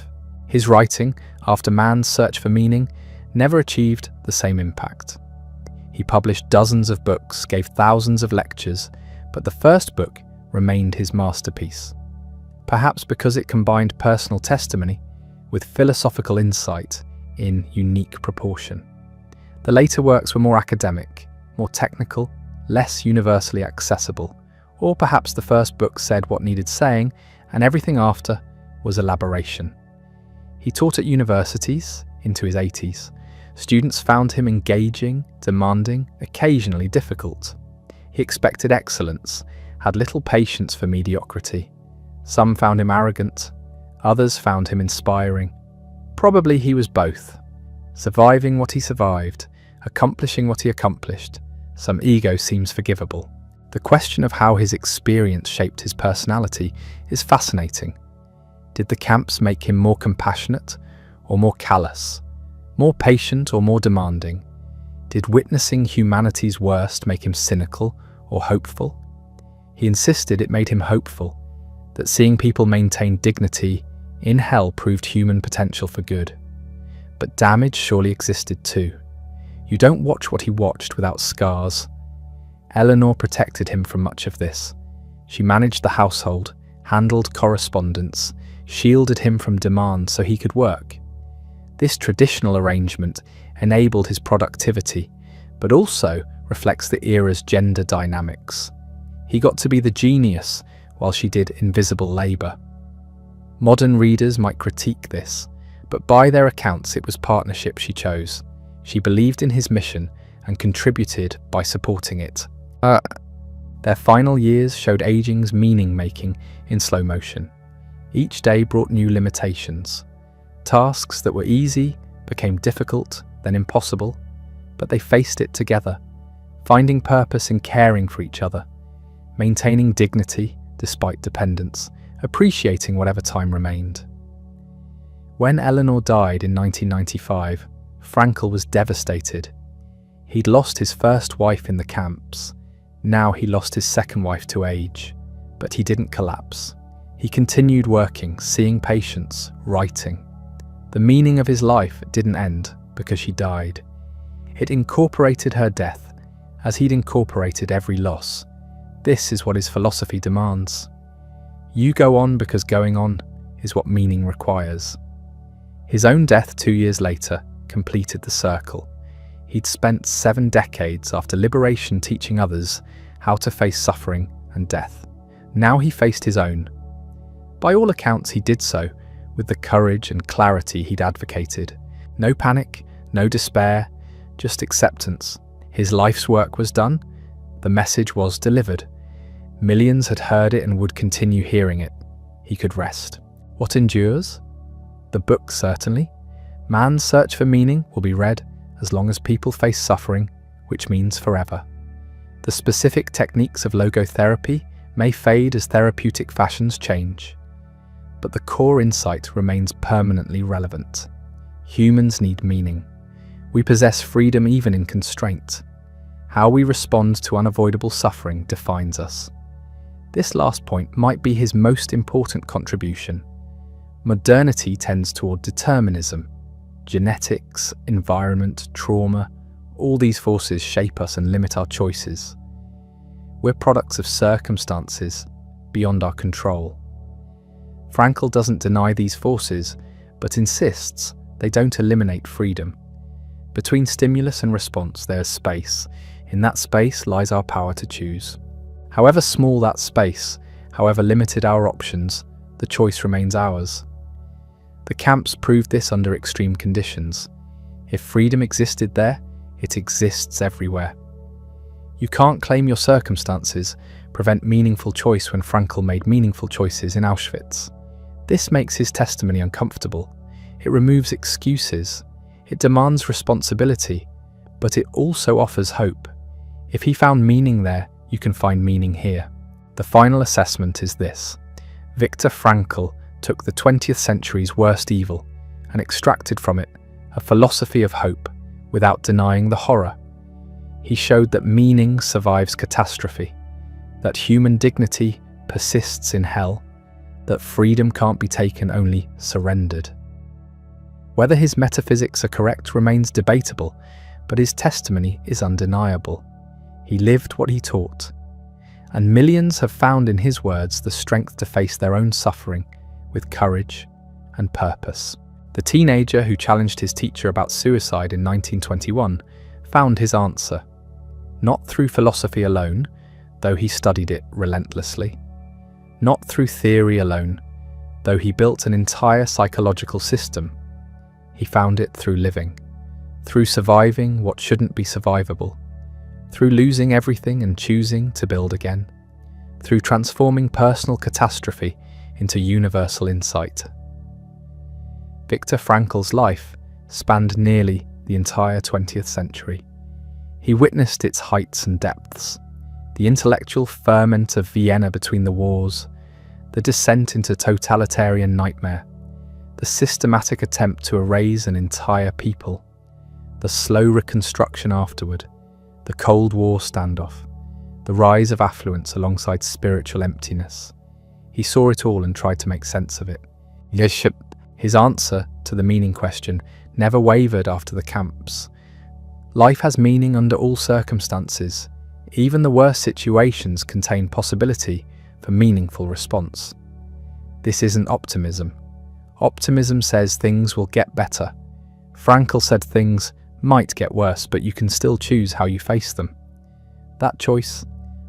His writing, after man's search for meaning, never achieved the same impact. He published dozens of books, gave thousands of lectures, but the first book remained his masterpiece. Perhaps because it combined personal testimony with philosophical insight in unique proportion. The later works were more academic, more technical, less universally accessible, or perhaps the first book said what needed saying and everything after was elaboration. He taught at universities into his 80s. Students found him engaging, demanding, occasionally difficult. He expected excellence, had little patience for mediocrity. Some found him arrogant, others found him inspiring. Probably he was both. Surviving what he survived, accomplishing what he accomplished, some ego seems forgivable. The question of how his experience shaped his personality is fascinating. Did the camps make him more compassionate or more callous? More patient or more demanding? Did witnessing humanity's worst make him cynical or hopeful? He insisted it made him hopeful, that seeing people maintain dignity in hell proved human potential for good. But damage surely existed too. You don't watch what he watched without scars. Eleanor protected him from much of this. She managed the household, handled correspondence, shielded him from demand so he could work. This traditional arrangement enabled his productivity, but also reflects the era's gender dynamics. He got to be the genius while she did invisible labour. Modern readers might critique this, but by their accounts it was partnership she chose. She believed in his mission and contributed by supporting it. Their final years showed aging's meaning-making in slow motion. Each day brought new limitations. Tasks that were easy became difficult, then impossible, but they faced it together, finding purpose in caring for each other, maintaining dignity despite dependence, appreciating whatever time remained. When Eleanor died in 1995, Frankl was devastated. He'd lost his first wife in the camps. Now he lost his second wife to age, but he didn't collapse. He continued working, seeing patients, writing. The meaning of his life didn't end because she died. It incorporated her death, as he'd incorporated every loss. This is what his philosophy demands. You go on because going on is what meaning requires. His own death 2 years later completed the circle. He'd spent 7 decades after liberation teaching others how to face suffering and death. Now he faced his own. By all accounts, he did so with the courage and clarity he'd advocated. No panic, no despair, just acceptance. His life's work was done. The message was delivered. Millions had heard it and would continue hearing it. He could rest. What endures? The book, certainly. Man's search for meaning will be read as long as people face suffering, which means forever. The specific techniques of logotherapy may fade as therapeutic fashions change, but the core insight remains permanently relevant. Humans need meaning. We possess freedom even in constraint. How we respond to unavoidable suffering defines us. This last point might be his most important contribution. Modernity tends toward determinism. Genetics, environment, trauma, all these forces shape us and limit our choices. We're products of circumstances beyond our control. Frankl doesn't deny these forces, but insists they don't eliminate freedom. Between stimulus and response, there's space. In that space lies our power to choose. However small that space, however limited our options, the choice remains ours. The camps proved this under extreme conditions. If freedom existed there, it exists everywhere. You can't claim your circumstances prevent meaningful choice when Frankl made meaningful choices in Auschwitz. This makes his testimony uncomfortable. It removes excuses. It demands responsibility, but it also offers hope. If he found meaning there, you can find meaning here. The final assessment is this. Viktor Frankl took the 20th century's worst evil and extracted from it a philosophy of hope without denying the horror. He showed that meaning survives catastrophe, that human dignity persists in hell, that freedom can't be taken, only surrendered. Whether his metaphysics are correct remains debatable, but his testimony is undeniable. He lived what he taught, and millions have found in his words the strength to face their own suffering with courage and purpose. The teenager who challenged his teacher about suicide in 1921 found his answer, not through philosophy alone, though he studied it relentlessly, not through theory alone, though he built an entire psychological system. He found it through living, through surviving what shouldn't be survivable, through losing everything and choosing to build again, through transforming personal catastrophe into universal insight. Viktor Frankl's life spanned nearly the entire 20th century. He witnessed its heights and depths, the intellectual ferment of Vienna between the wars, the descent into totalitarian nightmare, the systematic attempt to erase an entire people, the slow reconstruction afterward, the Cold War standoff, the rise of affluence alongside spiritual emptiness. He saw it all and tried to make sense of it. His answer to the meaning question never wavered after the camps. Life has meaning under all circumstances. Even the worst situations contain possibility for meaningful response. This isn't optimism. Optimism says things will get better. Frankl said things might get worse, but you can still choose how you face them. That choice,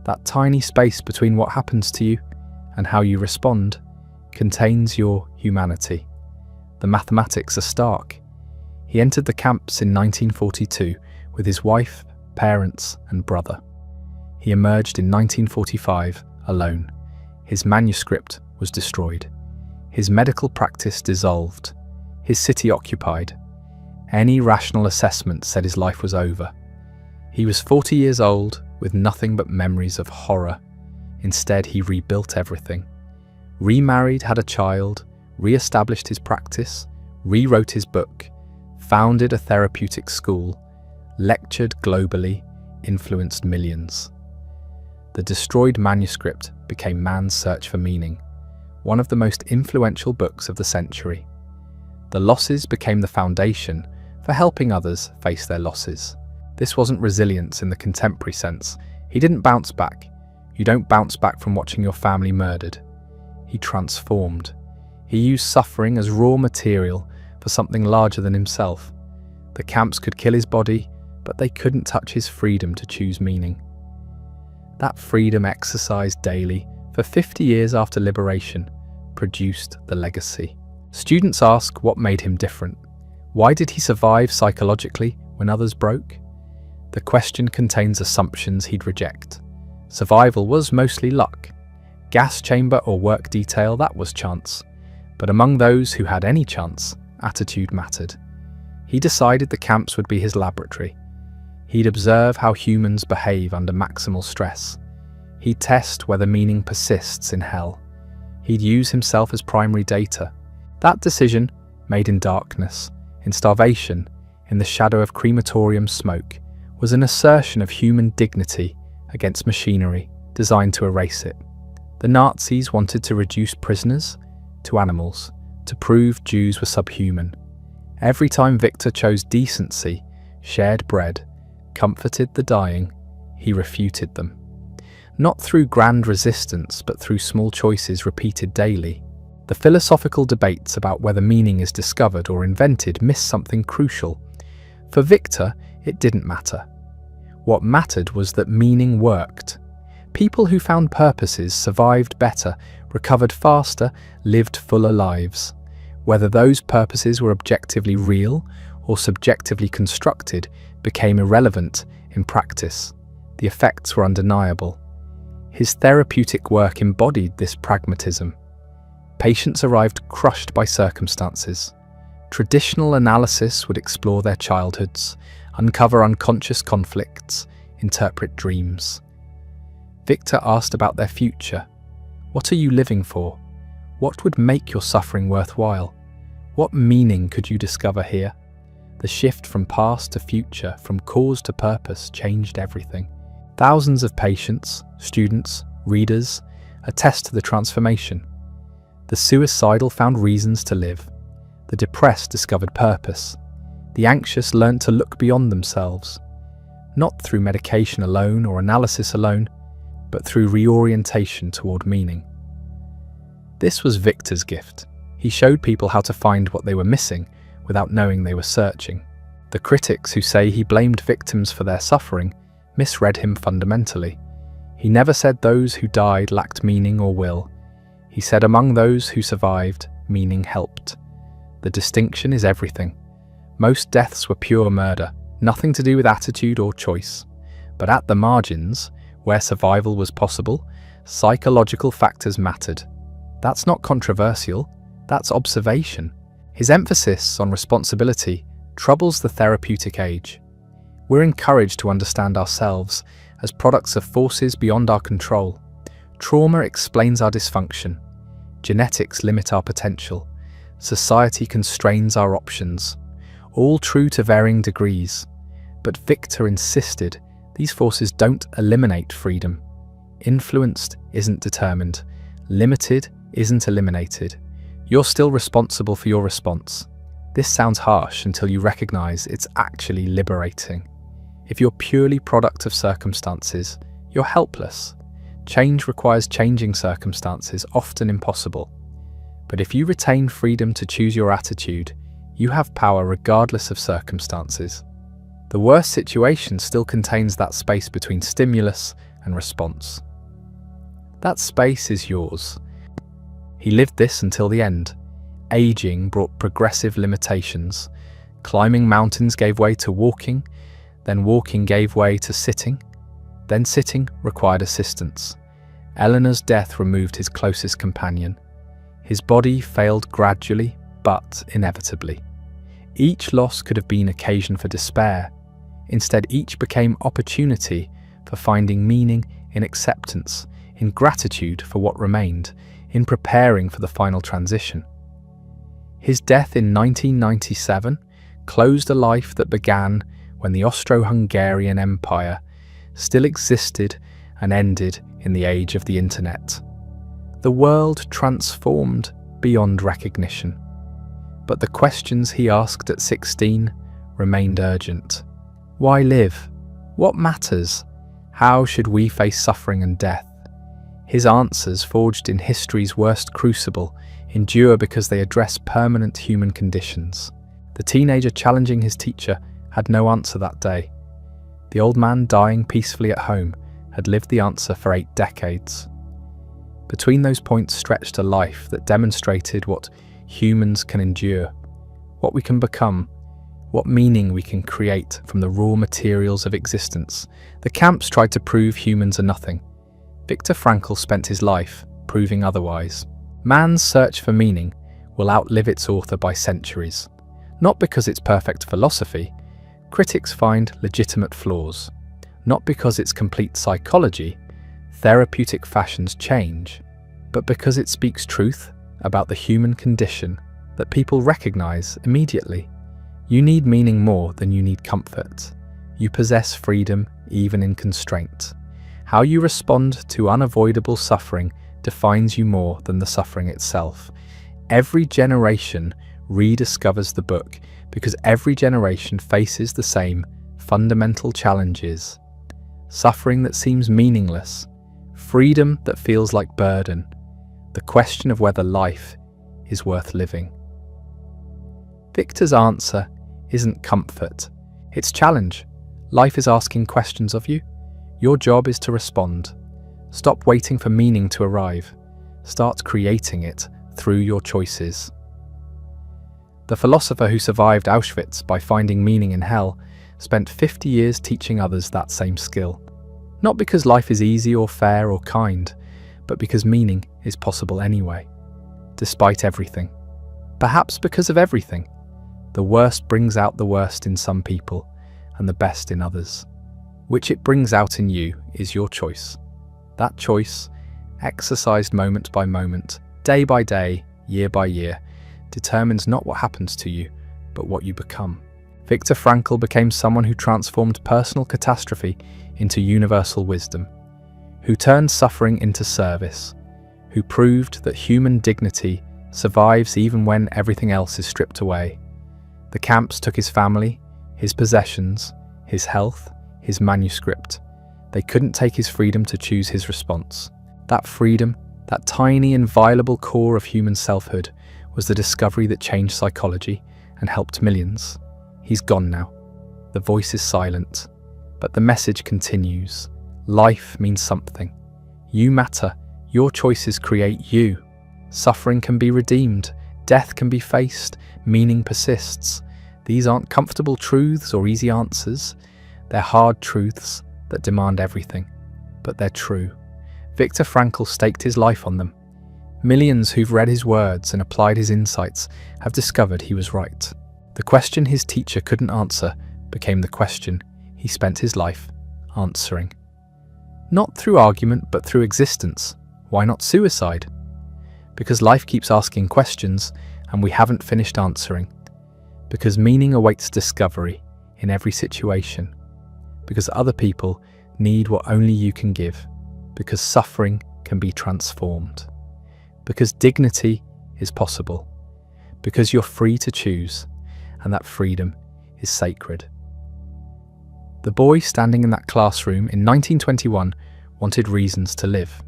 that tiny space between what happens to you and how you respond, contains your humanity. The mathematics are stark. He entered the camps in 1942 with his wife, parents, and brother. He emerged in 1945 alone. His manuscript was destroyed. His medical practice dissolved. His city occupied. Any rational assessment said his life was over. He was 40 years old with nothing but memories of horror. Instead, he rebuilt everything. Remarried, had a child, re-established his practice, rewrote his book, founded a therapeutic school, lectured globally, influenced millions. The destroyed manuscript became man's search for meaning. one of the most influential books of the century. The losses became the foundation for helping others face their losses. This wasn't resilience in the contemporary sense. He didn't bounce back. You don't bounce back from watching your family murdered. He transformed. He used suffering as raw material for something larger than himself. The camps could kill his body, but they couldn't touch his freedom to choose meaning. That freedom, exercised daily for 50 years after liberation, produced the legacy. Students ask what made him different. Why did he survive psychologically when others broke? The question contains assumptions he'd reject. Survival was mostly luck. Gas chamber or work detail, that was chance. But among those who had any chance, attitude mattered. He decided the camps would be his laboratory. He'd observe how humans behave under maximal stress. He'd test whether meaning persists in hell. He'd use himself as primary data. That decision, made in darkness, in starvation, in the shadow of crematorium smoke, was an assertion of human dignity against machinery designed to erase it. The Nazis wanted to reduce prisoners to animals, to prove Jews were subhuman. Every time Viktor chose decency, shared bread, comforted the dying, he refuted them. Not through grand resistance, but through small choices repeated daily. The philosophical debates about whether meaning is discovered or invented miss something crucial. For Viktor, it didn't matter. What mattered was that meaning worked. People who found purposes survived better, recovered faster, lived fuller lives. Whether those purposes were objectively real or subjectively constructed became irrelevant in practice. The effects were undeniable. His therapeutic work embodied this pragmatism. Patients arrived crushed by circumstances. Traditional analysis would explore their childhoods, uncover unconscious conflicts, interpret dreams. Viktor asked about their future. What are you living for? What would make your suffering worthwhile? What meaning could you discover here? The shift from past to future, from cause to purpose, changed everything. Thousands of patients, students, readers attest to the transformation. The suicidal found reasons to live. The depressed discovered purpose. The anxious learned to look beyond themselves, not through medication alone or analysis alone, but through reorientation toward meaning. This was Viktor's gift. He showed people how to find what they were missing without knowing they were searching. The critics who say he blamed victims for their suffering misread him fundamentally. He never said those who died lacked meaning or will. He said among those who survived, meaning helped. The distinction is everything. Most deaths were pure murder, nothing to do with attitude or choice. But at the margins, where survival was possible, psychological factors mattered. That's not controversial, that's observation. His emphasis on responsibility troubles the therapeutic age. We're encouraged to understand ourselves as products of forces beyond our control. Trauma explains our dysfunction. Genetics limit our potential. Society constrains our options. All true to varying degrees. But Viktor insisted these forces don't eliminate freedom. Influenced isn't determined. Limited isn't eliminated. You're still responsible for your response. This sounds harsh until you recognize it's actually liberating. If you're purely product of circumstances, you're helpless. Change requires changing circumstances, often impossible. But if you retain freedom to choose your attitude, you have power regardless of circumstances. The worst situation still contains that space between stimulus and response. That space is yours. He lived this until the end. Aging brought progressive limitations. Climbing mountains gave way to walking, then walking gave way to sitting, then sitting required assistance. Eleanor's death removed his closest companion. His body failed gradually, but inevitably. Each loss could have been occasion for despair. Instead, each became opportunity for finding meaning in acceptance, in gratitude for what remained, in preparing for the final transition. His death in 1997 closed a life that began when the Austro-Hungarian Empire still existed and ended in the age of the internet. The world transformed beyond recognition. But the questions he asked at 16 remained urgent. Why live? What matters? How should we face suffering and death? His answers, forged in history's worst crucible, endure because they address permanent human conditions. The teenager challenging his teacher had no answer that day. The old man dying peacefully at home had lived the answer for 8 decades. Between those points stretched a life that demonstrated what humans can endure, what we can become, what meaning we can create from the raw materials of existence. The camps tried to prove humans are nothing. Viktor Frankl spent his life proving otherwise. Man's search for meaning will outlive its author by centuries. Not because it's perfect philosophy, critics find legitimate flaws. Not because it's complete psychology, therapeutic fashions change, but because it speaks truth about the human condition that people recognize immediately. You need meaning more than you need comfort. You possess freedom even in constraint. How you respond to unavoidable suffering defines you more than the suffering itself. Every generation rediscovers the book because every generation faces the same fundamental challenges. Suffering that seems meaningless, freedom that feels like burden, the question of whether life is worth living. Viktor's answer isn't comfort, it's challenge. Life is asking questions of you. Your job is to respond. Stop waiting for meaning to arrive. Start creating it through your choices. The philosopher who survived Auschwitz by finding meaning in hell spent 50 years teaching others that same skill. Not because life is easy or fair or kind, but because meaning is possible anyway, despite everything. Perhaps because of everything. The worst brings out the worst in some people and the best in others. Which it brings out in you is your choice. That choice, exercised moment by moment, day by day, year by year, determines not what happens to you, but what you become. Viktor Frankl became someone who transformed personal catastrophe into universal wisdom, who turned suffering into service, who proved that human dignity survives even when everything else is stripped away. The camps took his family, his possessions, his health, his manuscript. They couldn't take his freedom to choose his response. That freedom, that tiny inviolable core of human selfhood, was the discovery that changed psychology and helped millions. He's gone now. The voice is silent, but the message continues. Life means something. You matter. Your choices create you. Suffering can be redeemed. Death can be faced. Meaning persists. These aren't comfortable truths or easy answers. They're hard truths that demand everything, but they're true. Viktor Frankl staked his life on them. Millions who've read his words and applied his insights have discovered he was right. The question his teacher couldn't answer became the question he spent his life answering. Not through argument, but through existence. Why not suicide? Because life keeps asking questions and we haven't finished answering. Because meaning awaits discovery in every situation. Because other people need what only you can give. Because suffering can be transformed. Because dignity is possible. Because you're free to choose, and that freedom is sacred. The boy standing in that classroom in 1921 wanted reasons to live.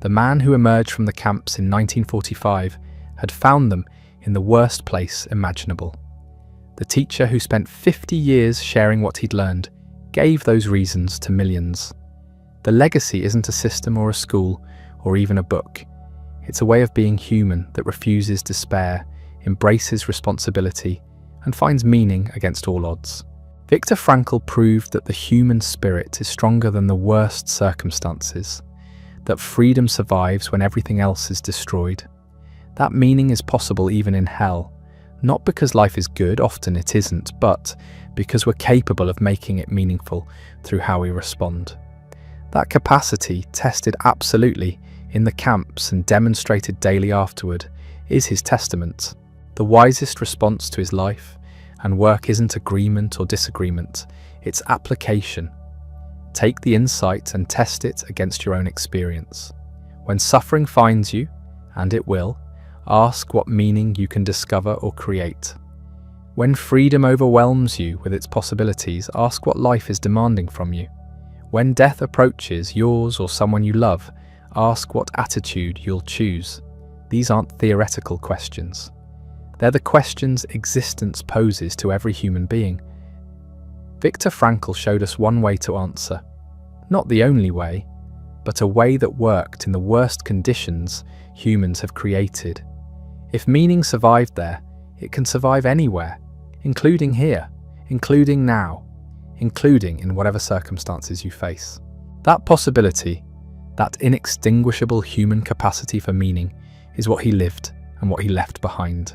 The man who emerged from the camps in 1945 had found them in the worst place imaginable. The teacher who spent 50 years sharing what he'd learned gave those reasons to millions. The legacy isn't a system or a school or even a book. It's a way of being human that refuses despair, embraces responsibility, and finds meaning against all odds. Viktor Frankl proved that the human spirit is stronger than the worst circumstances, that freedom survives when everything else is destroyed. That meaning is possible even in hell, not because life is good, often it isn't, but because we're capable of making it meaningful through how we respond. That capacity, tested absolutely in the camps and demonstrated daily afterward, is his testament. The wisest response to his life and work isn't agreement or disagreement, it's application. Take the insight and test it against your own experience. When suffering finds you, and it will, ask what meaning you can discover or create. When freedom overwhelms you with its possibilities, ask what life is demanding from you. When death approaches yours or someone you love, ask what attitude you'll choose. These aren't theoretical questions. They're the questions existence poses to every human being. Viktor Frankl showed us one way to answer. Not the only way, but a way that worked in the worst conditions humans have created. If meaning survived there, it can survive anywhere, including here, including now, including in whatever circumstances you face. That possibility, that inextinguishable human capacity for meaning, is what he lived and what he left behind.